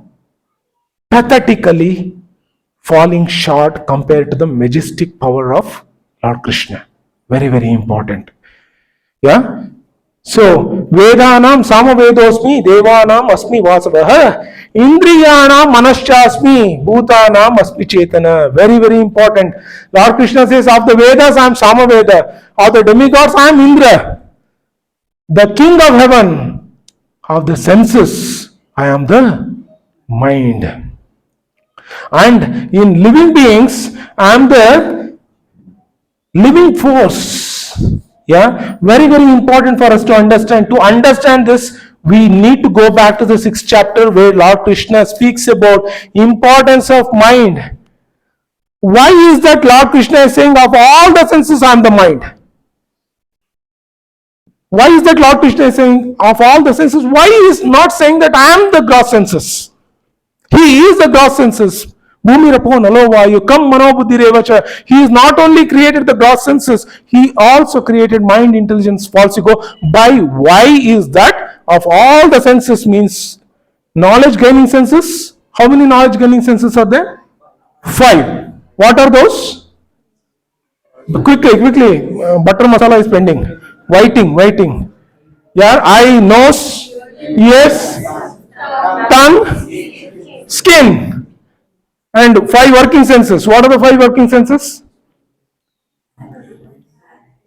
pathetically falling short compared to the majestic power of Lord Krishna. Very, very important. Yeah? So, Vedanam Samavedosmi, Devanam Asmi Vasavaha, Indriyanam Manashasmi, Bhutanam Asmi Chetana. Very, very important. Lord Krishna says, of the Vedas I am Samaveda, of the demigods I am Indra, the king of heaven. Of the senses I am the mind. And in living beings, I am the living force. Yeah, very, very important for us to understand. To understand this, we need to go back to the 6th chapter where Lord Krishna speaks about importance of mind. Why is that Lord Krishna is saying of all the senses I am the mind? Why is that Lord Krishna is saying of all the senses? Why he is not saying that I am the gross senses? He is the gross senses. Bhumi Rapo Nalovayu Kam Manobuddhi Revacha. He is not only created the gross senses, he also created mind, intelligence, falsigo. By why is that? Of all the senses means knowledge gaining senses. How many knowledge gaining senses are there? 5. What are those? Quickly. Butter masala is pending. Waiting. Yeah, eye, nose, ears, tongue, skin, and 5 working senses. What are the 5 working senses?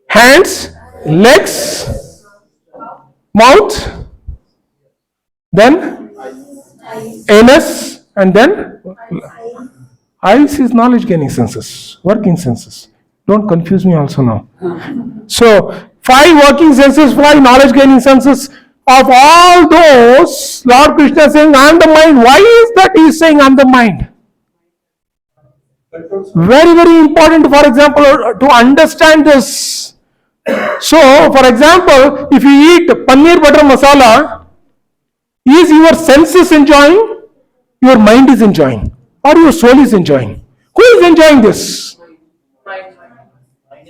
Hands, legs, mouth, then anus, And then eyes is knowledge gaining senses, working senses. Don't confuse me also now. So 5 working senses, 5 knowledge gaining senses. Of all those, Lord Krishna is saying, I am the mind. Why is that he is saying I am the mind? Very, very important, for example, to understand this. So, for example, if you eat paneer butter masala, is your senses enjoying? Your mind is enjoying? Or your soul is enjoying? Who is enjoying this?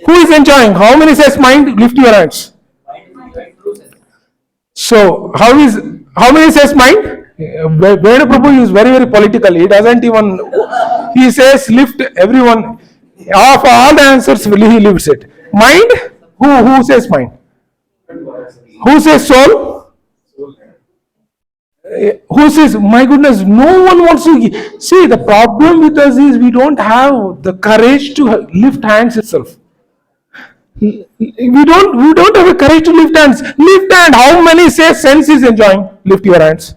Who is enjoying? How many says mind? Lift your hands. So, how many says mind? Veda Prabhu is very, very political. He doesn't even, he says lift everyone. Of all the answers, he lifts it. Mind? Who says mind? Who says soul? Who says, my goodness, no one wants to. See, the problem with us is we don't have the courage to lift hands itself. We don't have a courage to lift hands. Lift hand. How many say sense is enjoying? Lift your hands.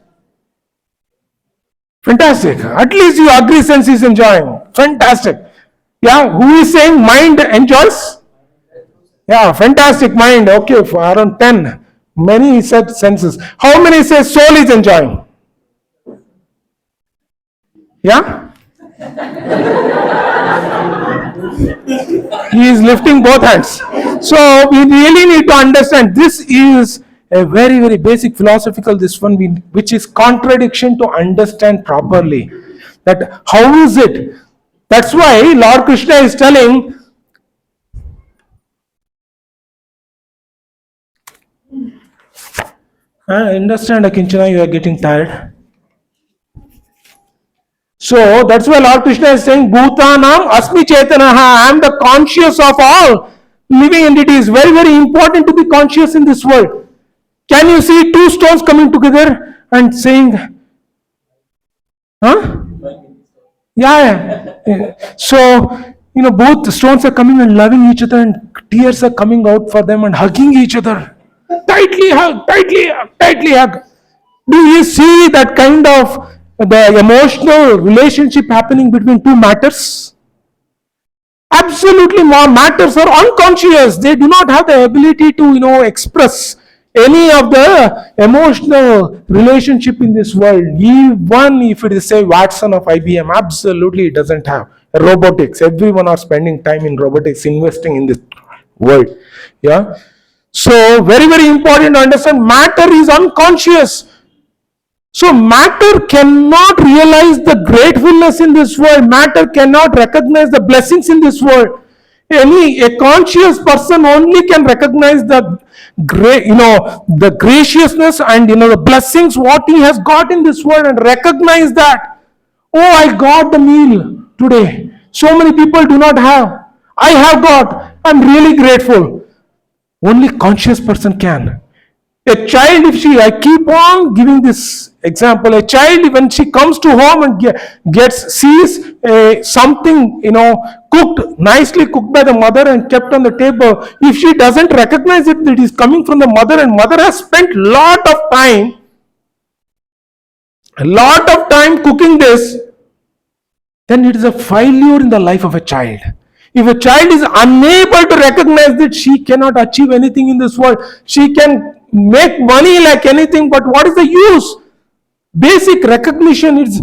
Fantastic. At least you agree sense is enjoying. Fantastic. Yeah, who is saying mind enjoys? Yeah, fantastic mind. Okay, for around 10. Many said senses. How many say soul is enjoying? Yeah? He is lifting both hands. So we really need to understand this is a very, very basic philosophical this one which is contradiction to understand properly. That how is it? That's why Lord Krishna is telling I understand Akinchana, you are getting tired. So that's why Lord Krishna is saying Bhutanam Asmi Chetanaha, I am the conscious of all living entities. Very, very important to be conscious in this world. Can you see 2 stones coming together and saying, huh? Yeah. So, both stones are coming and loving each other and tears are coming out for them and hugging each other. Tightly hug, tightly hug, tightly hug. Do you see that kind of the emotional relationship happening between 2 matters? Absolutely, more matters are unconscious. They do not have the ability to, express any of the emotional relationship in this world. Even if it is, say, Watson of IBM, absolutely it doesn't have. Robotics, everyone are spending time in robotics, investing in this world. Yeah. So, very, very important to understand, matter is unconscious. So, matter cannot realize the gratefulness in this world. Matter cannot recognize the blessings in this world. A conscious person only can recognize the the graciousness and the blessings what he has got in this world and recognize that. Oh, I got the meal today. So many people do not have. I have got. I'm really grateful. Only conscious person can. A child, I keep on giving this example. A child, when she comes to home and sees something, cooked, nicely cooked by the mother and kept on the table, if she doesn't recognize it, that it is coming from the mother and mother has spent a lot of time cooking this, then it is a failure in the life of a child. If a child is unable to recognize that she cannot achieve anything in this world, she can make money like anything, but what is the use? Basic recognition is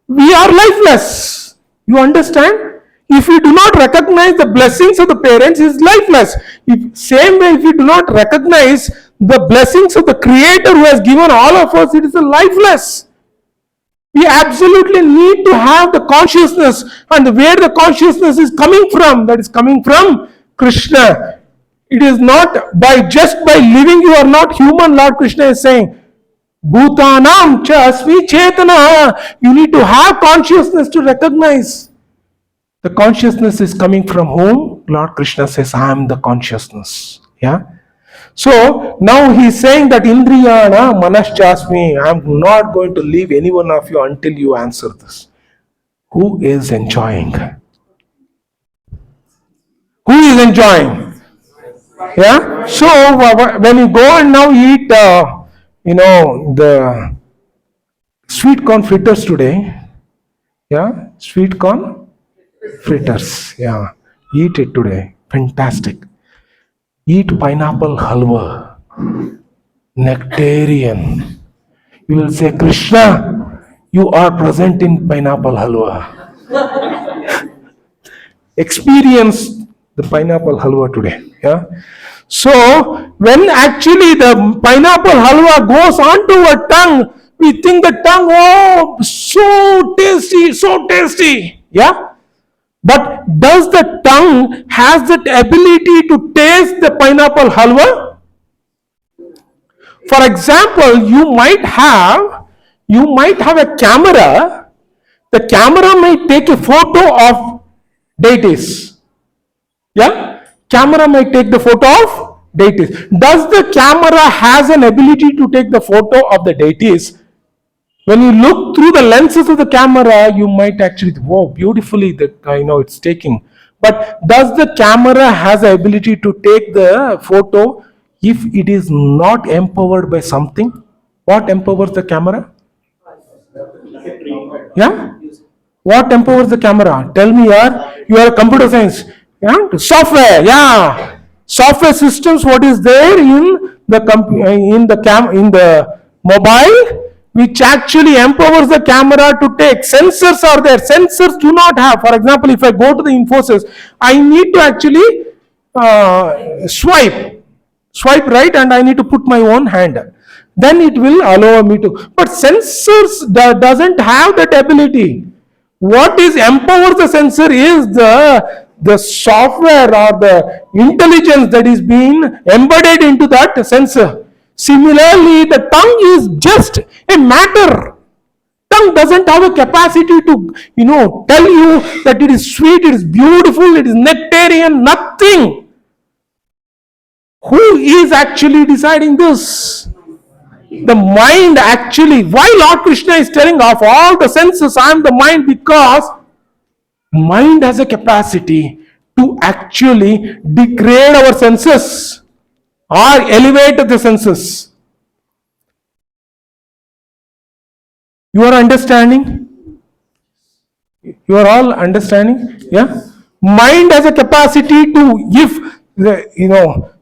we are lifeless. You understand? If we do not recognize the blessings of the parents, is lifeless. Same way, if we do not recognize the blessings of the Creator who has given all of us, it is a lifeless. We absolutely need to have the consciousness, and where the consciousness is coming from, that is coming from Krishna. It is not just by living you are not human. Lord Krishna is saying, Bhutanam cha asmi chetana. You need to have consciousness to recognize. The consciousness is coming from whom? Lord Krishna says, I am the consciousness. Yeah. So now he is saying that Indriyana Manaschasmi, I am not going to leave any one of you until you answer this. Who is enjoying? Who is enjoying? Yeah. So when you go and now eat, the sweet corn fritters today, Yeah, sweet corn fritters. Yeah, eat it today. Fantastic. Eat pineapple halwa, nectarian. You will say, Krishna, you are present in pineapple halwa. Experience the pineapple halwa today. Yeah. So when actually the pineapple halwa goes onto our tongue, we think the tongue, oh, so tasty, so tasty. Yeah. But does the tongue has that ability to taste the pineapple halwa? For example, you might have a camera. The camera might take a photo of deities. Yeah? Camera might take the photo of deities. Does the camera has an ability to take the photo of the deities? When you look through the lenses of the camera, you might actually, wow, beautifully that it's taking. But does the camera has the ability to take the photo if it is not empowered by something? What empowers the camera? Yeah? What empowers the camera? Tell me, you are a computer science. Yeah? Software, yeah. Software systems, what is there in the in the mobile, which actually empowers the camera to take. Sensors are there. Sensors do not have. For example, if I go to the Infosys, I need to actually swipe right, and I need to put my own hand. Then it will allow me to. But sensors doesn't have that ability. What is empowers the sensor is the software or the intelligence that is being embedded into that sensor. Similarly, the tongue is just a matter. Tongue doesn't have a capacity to tell you that it is sweet, it is beautiful, it is nectarian. Nothing. Who is actually deciding this? The mind actually. Why Lord Krishna is telling of all the senses I am the mind? Because mind has a capacity to actually degrade our senses or elevate the senses. You are understanding? You are all understanding? Yeah? Mind has a capacity to, if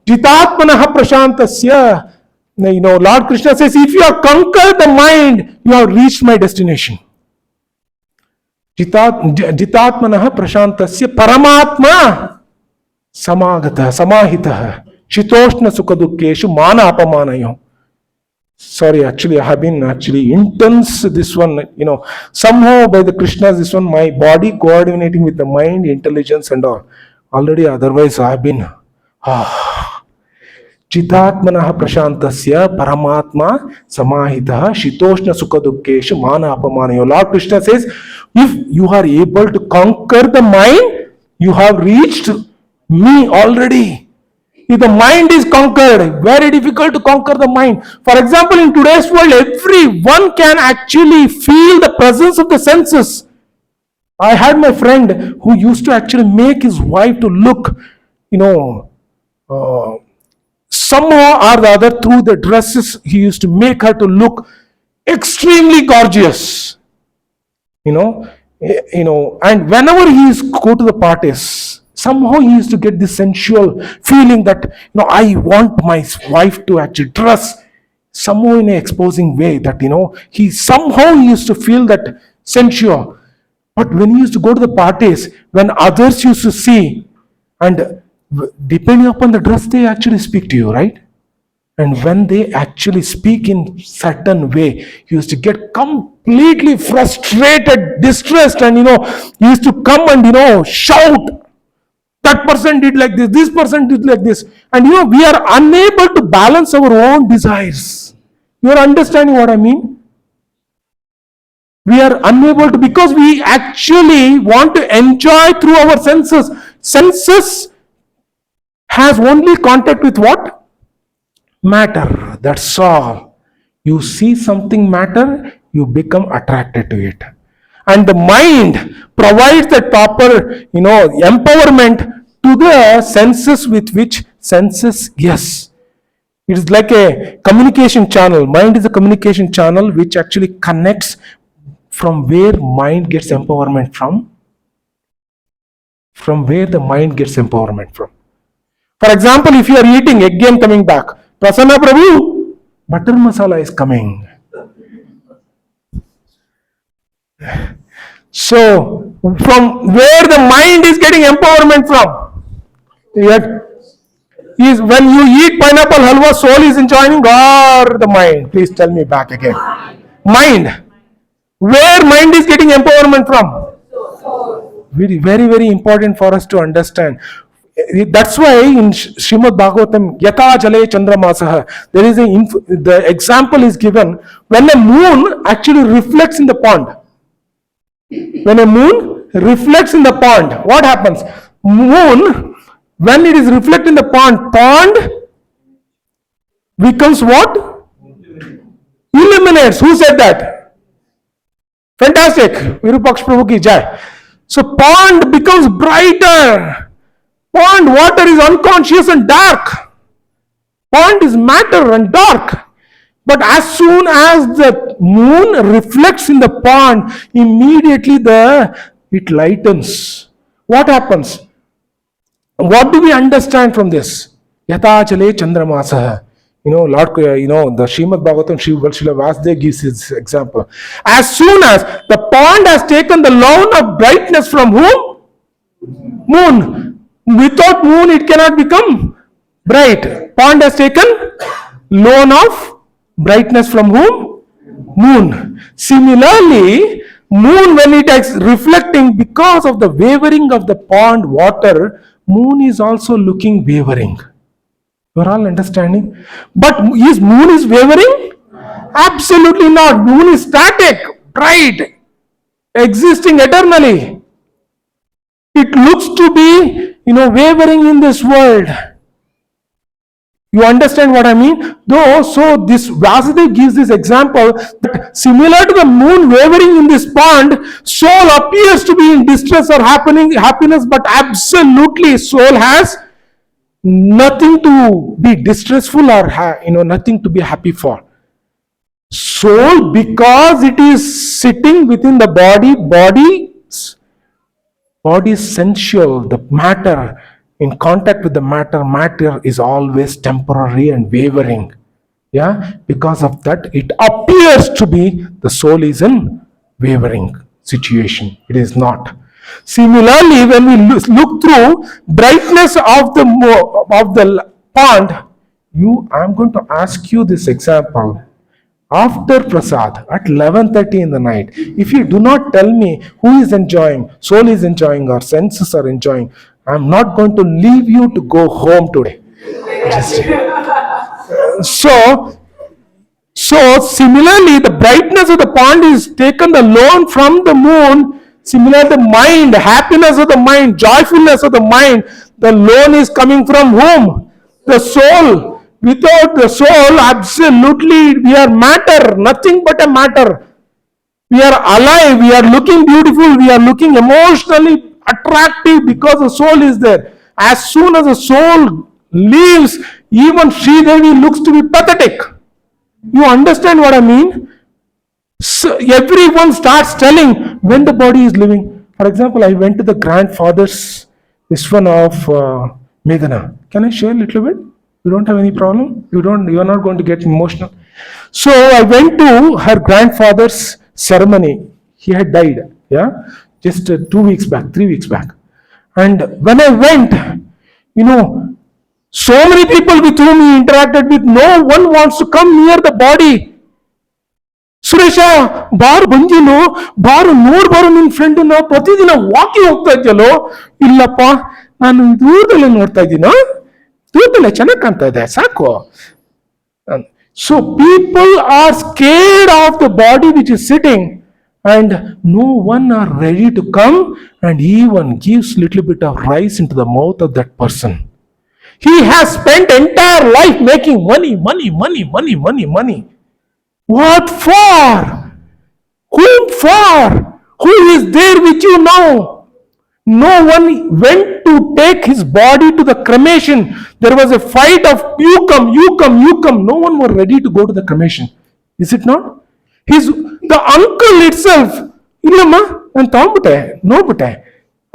Jitatmanaha Prashantasya, Lord Krishna says, if you have conquered the mind, you have reached my destination. Jitatmanaha Prashantasya Paramatma Samagata Samahitah Shitoshna Sukadukeshu Mana Apamanayo. Sorry, actually, I have been intense this one, somehow by the Krishnas, this one, my body coordinating with the mind, intelligence and all. Already, otherwise, I have been, Chitatmanaha Prashantasya Paramatma Samahitah Shitoshna Sukadukeshu Mana Apamanayo. Lord Krishna says, if you are able to conquer the mind, you have reached me already. If the mind is conquered, very difficult to conquer the mind. For example, in today's world, everyone can actually feel the presence of the senses. I had my friend who used to actually make his wife to look, somehow or the other through the dresses, he used to make her to look extremely gorgeous. And whenever he is go to the parties, somehow he used to get this sensual feeling that, I want my wife to actually dress somehow in an exposing way, that, he used to feel that sensual. But when he used to go to the parties, when others used to see, and depending upon the dress, they actually speak to you, right? And when they actually speak in certain way, he used to get completely frustrated, distressed, and he used to come and shout, that person did like this person did like this, and we are unable to balance our own desires. You are understanding what I mean? We are unable to, because we actually want to enjoy through our senses. Senses has only contact with what? Matter. That's all. You see something matter, you become attracted to it. And the mind provides the proper, empowerment to the senses, with which senses, yes. It is like a communication channel. Mind is a communication channel which actually connects from where mind gets empowerment from? From where the mind gets empowerment from. For example, if you are eating, again coming back, Prasanna Prabhu, butter masala is coming. So, from where the mind is getting empowerment from? Yet, is when you eat pineapple halwa, soul is enjoying or the mind? Please tell me back again. Mind. Where mind is getting empowerment from? Very, very, very important for us to understand. That's why in Srimad Bhagavatam, Yata Jale Chandra Masaha, there is the example is given when a moon actually reflects in the pond. When a moon reflects in the pond, what happens? Moon, when it is reflected in the pond becomes what? Illuminates. Who said that? Fantastic. Virupaksh Prabhu ki jai. So pond becomes brighter. Pond water is unconscious and dark. Pond is matter and dark. But as soon as the moon reflects in the pond, immediately it lightens. What happens? What do we understand from this? Yata chale chandramasaha. Lord, the Srimad Bhagavatam, Srila Vasudev gives his example. As soon as the pond has taken the loan of brightness from whom? Moon. Without moon, it cannot become bright. Pond has taken loan of brightness from whom? Moon. Similarly, moon, when it is reflecting, because of the wavering of the pond water, moon is also looking wavering. You are all understanding? But is moon is wavering? Absolutely not. Moon is static, bright, existing eternally. It looks to be, wavering in this world. You understand what I mean? So this Vasudev gives this example that similar to the moon wavering in this pond, soul appears to be in distress or happiness, but absolutely soul has nothing to be distressful or nothing to be happy for. Soul, because it is sitting within the body is sensual, the matter, in contact with the matter is always temporary and wavering. Yeah, because of that, it appears to be the soul is in wavering situation. It is not. Similarly, when we look through brightness of the pond, I'm going to ask you this example. After prasad at 11:30 in the night, if you do not tell me who is enjoying, soul is enjoying or senses are enjoying, I'm not going to leave you to go home today. So similarly, the brightness of the pond is taken the loan from the moon. Similarly, the mind, happiness of the mind, joyfulness of the mind, the loan is coming from whom? The soul. Without the soul, absolutely, we are matter, nothing but a matter. We are alive, we are looking beautiful, we are looking emotionally attractive because the soul is there. As soon as the soul leaves, even Sridevi looks to be pathetic. You understand what I mean? So everyone starts telling when the body is living. For example, I went to the grandfather's, this one of Meghana. Can I share a little bit? You don't have any problem? You are not going to get emotional. So I went to her grandfather's ceremony. He had died, just 3 weeks back. And when I went, so many people with whom he interacted with, no one wants to come near the body. Suresh ಬಾರು ಬಂದಿನೋ ಬಾರು ನೋಡ್ಬಾರು ನಿನ್ friend ನಾವು ಪ್ರತಿದಿನ walking ಹೋಗ್ತಾ ಇದ್ಯಲ್ಲೋ ಇಲ್ಲಪ್ಪ ನಾನು ದೂರದಲ್ಲೇ ನೋಡ್ತಾ ಇದ್ದೀನೋ ದೂರದಲ್ಲೇ ಚೆನ್ನಾಗಿ ಕಾಣ್ತಾ ಇದೆ ಸಾಕು. So people are scared of the body which is sitting and no one are ready to come and even gives little bit of rice into the mouth of that person. He has spent entire life making money. What for? Whom for? Who is there with you now? No one went to take his body to the cremation. There was a fight of you come. No one was ready to go to the cremation. Is it not? The uncle itself, ಇಲ್ಲಮ್ಮ ನಾನು ತಗೊಂಡ್ಬಿಟ್ಟೆ, ನೋಡ್ಬಿಟ್ಟೆ,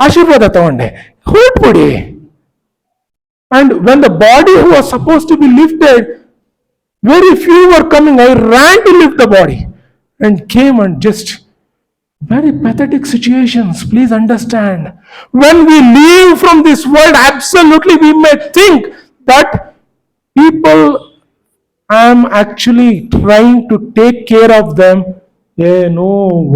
ಆಶೀರ್ವಾದ ತಗೊಂಡೆ, ಹೊರಟ್ಬಿಡಿ. And when the body was supposed to be lifted, very few were coming. I ran to lift the body and came and just very pathetic situations. Please understand. When we leave from this world, absolutely we may think that people, I am actually trying to take care of them. No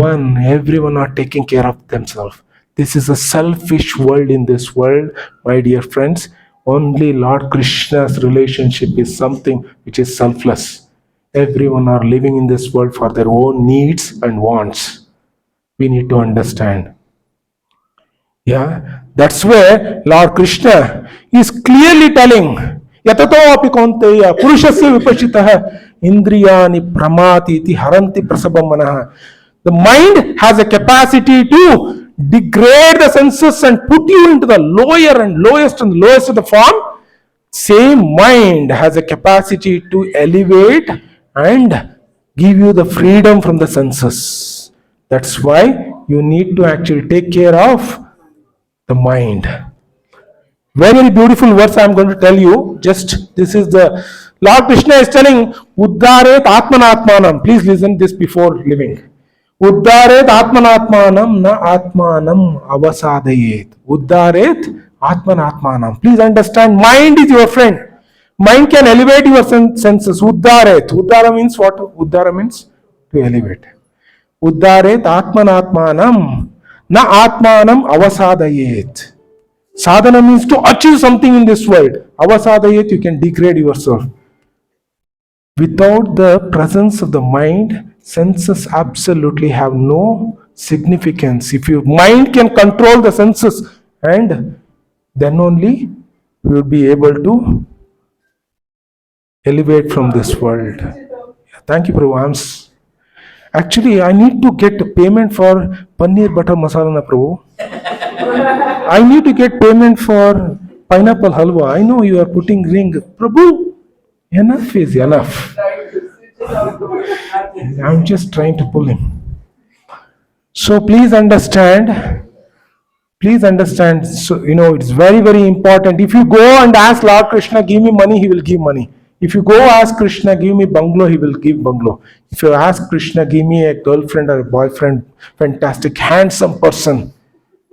one, everyone are taking care of themselves. This is a selfish world in this world, my dear friends. Only Lord Krishna's relationship is something which is selfless. Everyone are living in this world for their own needs and wants. We need to understand. Yeah, that's where Lord Krishna is clearly telling, Yatato api kaunteya purushasya vipashitah indriyani pramati iti haranti prasabam manah. The mind has a capacity to degrade the senses and put you into the lower and lowest of the form. Same mind has a capacity to elevate and give you the freedom from the senses. That's why you need to actually take care of the mind. Very, very beautiful verse I am going to tell you. Just this is the Lord Krishna is telling, Uddaret Atmanatmanam. Please listen this before living. Uddaret Atmanatmanam na Atmanam avasadayet. Uddaret Atmanatmanam. Please understand, mind is your friend. Mind can elevate your senses. Uddaret. Uddara means what? Uddara means to elevate. Uddaret Atmanatmanam na Atmanam avasadayet. Sadhana means to achieve something in this world. Avasadayet, you can degrade yourself. Without the presence of the mind, senses absolutely have no significance. If your mind can control the senses, and then only you will be able to elevate from this world. Thank you, Prabhu. Actually, I need to get payment for paneer butter masala na, Prabhu. I need to get payment for pineapple halwa. I know you are putting ring. Prabhu, enough is enough. I'm just trying to pull him. So please understand. So, it's very, very important. If you go and ask Lord Krishna, give me money, he will give money. If you go ask Krishna, give me bungalow, he will give bungalow. If you ask Krishna, give me a girlfriend or a boyfriend, fantastic, handsome person,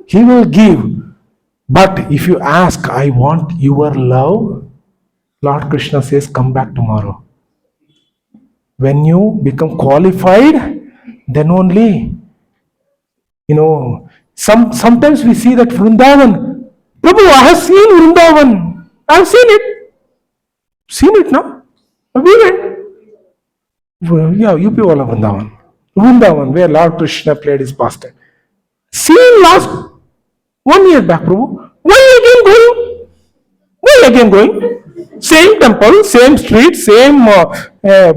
he will give. But if you ask, I want your love, Lord Krishna says, come back tomorrow. When you become qualified, then only, sometimes we see that Vrindavan, Prabhu, I have seen Vrindavan. I have seen it. Seen it now? We went. Yeah, UP wala Vrindavan. Vrindavan, where Lord Krishna played his pastime. Seen last 1 year back, Prabhu. Why again going? Same temple, same street, same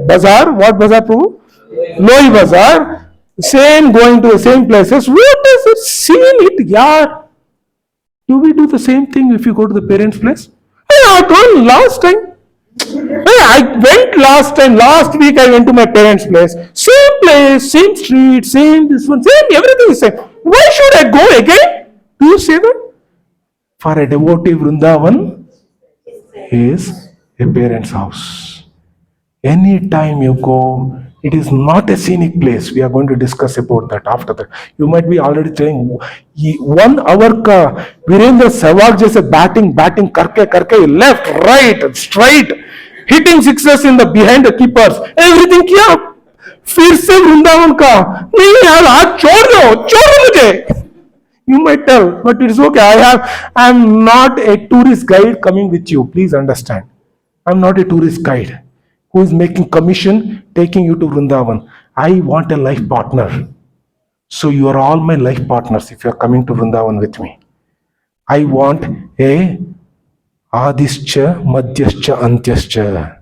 bazaar. What bazaar, Prabhu? Loi bazaar. Same, going to the same places. What is it? Seen it, yeah. Do we do the same thing if you go to the parents' place? Hey, I gone last time. Hey, I went last time. Last week I went to my parents' place. Same place, same street, same this one, same, everything is same. Why should I go again? Do you say that? For a devotee, Vrindavan is a parent's house. Anytime you go, it is not a scenic place. We are going to discuss about that after that. You might be already saying, 1 hour ka Virendra Sehwag jaise batting, karke, left, right, straight, hitting sixes in the behind the keepers. Everything kiya. फिर से वृंदावन का नहीं यार, आज छोड़ दो मुझे. You might tell, but it's okay. I am not a tourist guide coming with you. Please understand. I'm not a tourist guide who is making commission, taking you to Vrindavan. I want a life partner. So you are all my life partners if you are coming to Vrindavan with me. I want a Adischa, Madhyascha, Antyascha.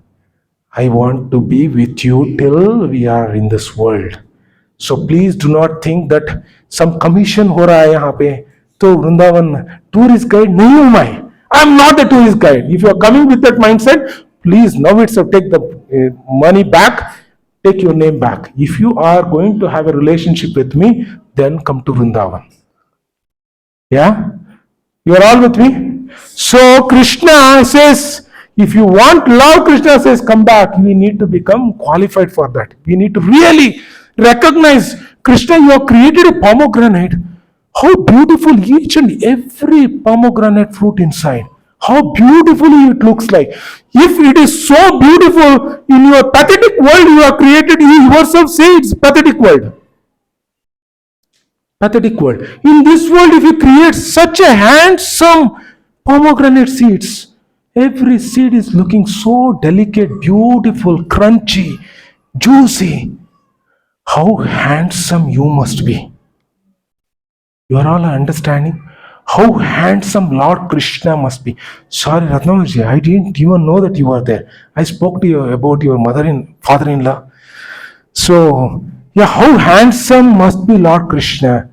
I want to be with you till we are in this world. So please do not think that some commission हो रहा है यहाँ पे तो Vrindavan tourist guide नहीं हूँ मैं. I am not a tourist guide. If you are coming with that mindset, please now itself take the money back, take your name back. If you are going to have a relationship with me, then come to Vrindavan. Yeah? You are all with me? So Krishna says, if you want love, Krishna says, come back. We need to become qualified for that. We need to really recognize, Krishna, you have created a pomegranate. How beautiful each and every pomegranate fruit inside. How beautifully it looks like. If it is so beautiful in your pathetic world you have created, you yourself say it's pathetic world. Pathetic world. In this world, if you create such a handsome pomegranate seeds, every seed is looking so delicate, beautiful, crunchy, juicy. How handsome you must be. You are all understanding how handsome Lord Krishna must be. Sorry, Ratnamaji, I didn't even know that you were there. I spoke to you about your father-in-law. So, yeah, how handsome must be Lord Krishna,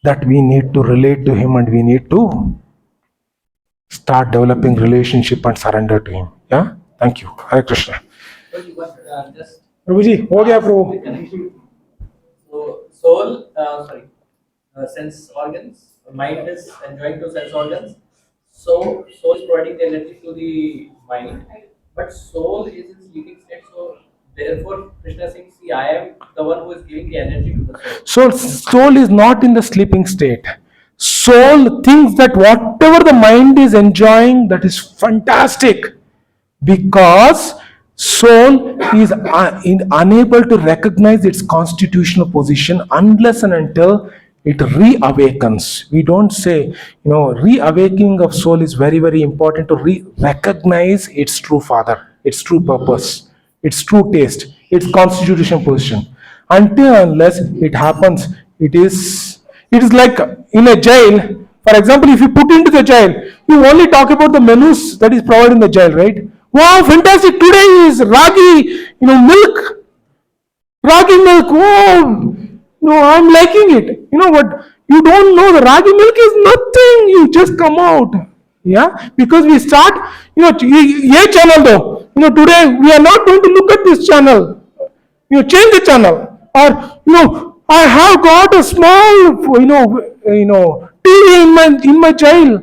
that we need to relate to him and we need to start developing relationship and surrender to him. Yeah? Thank you. Hare Krishna. Just Prabhuji, ho gaya Prabhu. So sense organs, mind is enjoying to sense organs. So soul is providing the energy to the mind, but soul is in sleeping state. So therefore, Krishna says, "See, I am the one who is giving the energy to the soul." So, soul is not in the sleeping state. Soul thinks that whatever the mind is enjoying, that is fantastic, because soul is unable to recognize its constitutional position unless and until it reawakens. We don't say, reawakening of soul is very, very important to recognize its true father, its true purpose, its true taste, its constitutional position. Until unless it happens, it is like in a jail. For example, if you put into the jail, you only talk about the menus that is provided in the jail, right? Wow, fantastic! Today is ragi, milk, ragi milk. Oh, no, I'm liking it. You know what? You don't know the ragi milk is nothing. You just come out, yeah. Because we start, ye channel though. Today we are not going to look at this channel. Change the channel, or I have got a small TV in my child.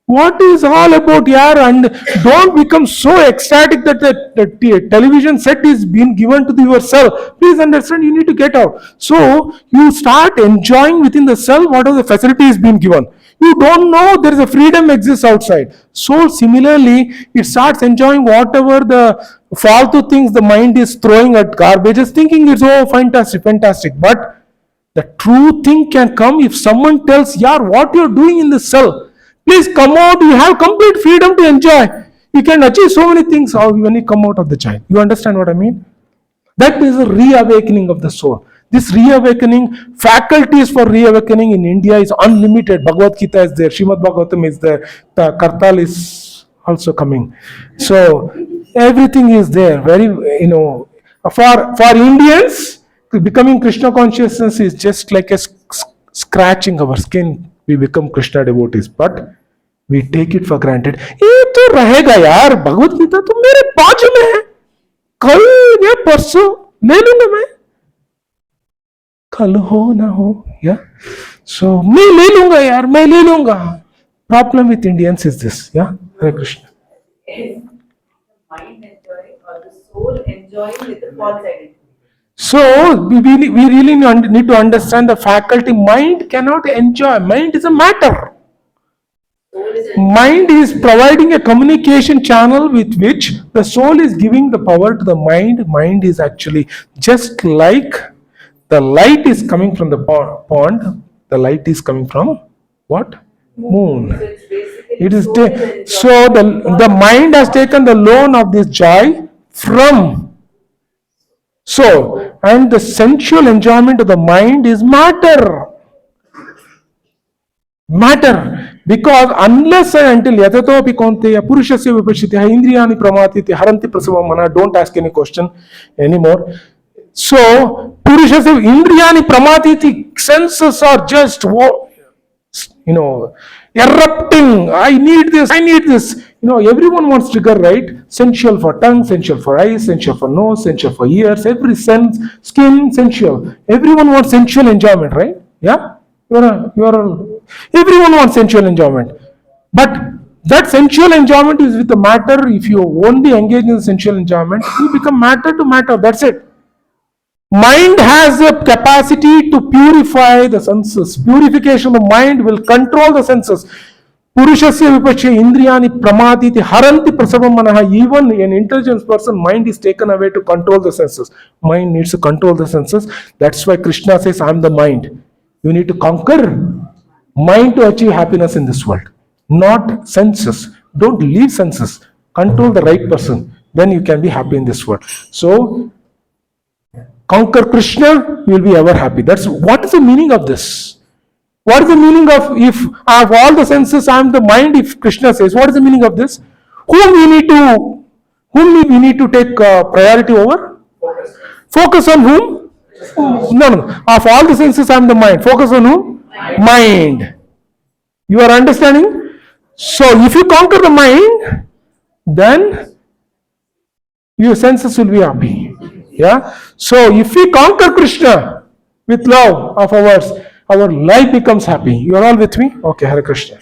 What is all about, yaar? And don't become so ecstatic that the television set is being given to yourself. Please understand, you need to get out. So you start enjoying within the cell whatever the facility is being given. You don't know there is a freedom exists outside. So similarly, it starts enjoying whatever the faltu things the mind is throwing at garbages, thinking it's fantastic, fantastic. But the true thing can come if someone tells, yaar, what you're doing in the cell. Please come out. You have complete freedom to enjoy. You can achieve so many things when you come out of the child. You understand what I mean? That is a reawakening of the soul. This reawakening, faculties for reawakening in India is unlimited. Bhagavad Gita is there. Srimad Bhagavatam is there. The Kartal is also coming. So everything is there. Very, for Indians, becoming Krishna consciousness is just like a scratching our skin. We become Krishna devotees, but we take it for granted. ये तो रहेगा यार, भगवत गीता तो मेरे बाजू में है, कल या परसों ले लूंगा मैं, कल हो ना हो, या so मैं ले लूंगा यार, मैं ले लूंगा. Problem with Indians is this, yeah. Hare Krishna. Is the mind enjoying or the soul enjoying with the false identity? So we really need to understand the faculty. Mind cannot enjoy. Mind is a matter. Mind is providing a communication channel with which the soul is giving the power to the mind. Mind is actually just like the light is coming from the pond. The light is coming from what? Moon. It is so the mind has taken the loan of this joy from. So, and the sensual enjoyment of the mind is matter. Matter. Because unless and until yatato apikonteya purushasya vipashitya indriyani pramatiti haranti prasavamana, don't ask any question anymore. So, purushasya indriyani pramatiti, senses are just, erupting. I need this, I need this. Everyone wants trigger, right? Sensual for tongue, sensual for eyes, sensual for nose, sensual for ears, every sense, skin, sensual. Everyone wants sensual enjoyment, right? Yeah? Everyone wants sensual enjoyment. But that sensual enjoyment is with the matter. If you only engage in sensual enjoyment, you become matter to matter. That's it. Mind has a capacity to purify the senses. Purification of the mind will control the senses. Purushasya vipachya indriyani pramaditi haranti prasavam manaha. Even an intelligent person, mind is taken away to control the senses. Mind needs to control the senses. That's why Krishna says, I am the mind. You need to conquer mind to achieve happiness in this world, not senses. Don't leave senses. Control the right person. Then you can be happy in this world. So, conquer Krishna, you will be ever happy. That's what is the meaning of this. What is the meaning of if I have all the senses, I am the mind? If Krishna says, what is the meaning of this? Whom we need to take priority over? Focus on whom? No. Of all the senses, I am the mind. Focus on whom? Mind. You are understanding? So if you conquer the mind, then your senses will be happy. Yeah. So if we conquer Krishna with love of ours, our life becomes happy. You are all with me? Okay, Hare Krishna.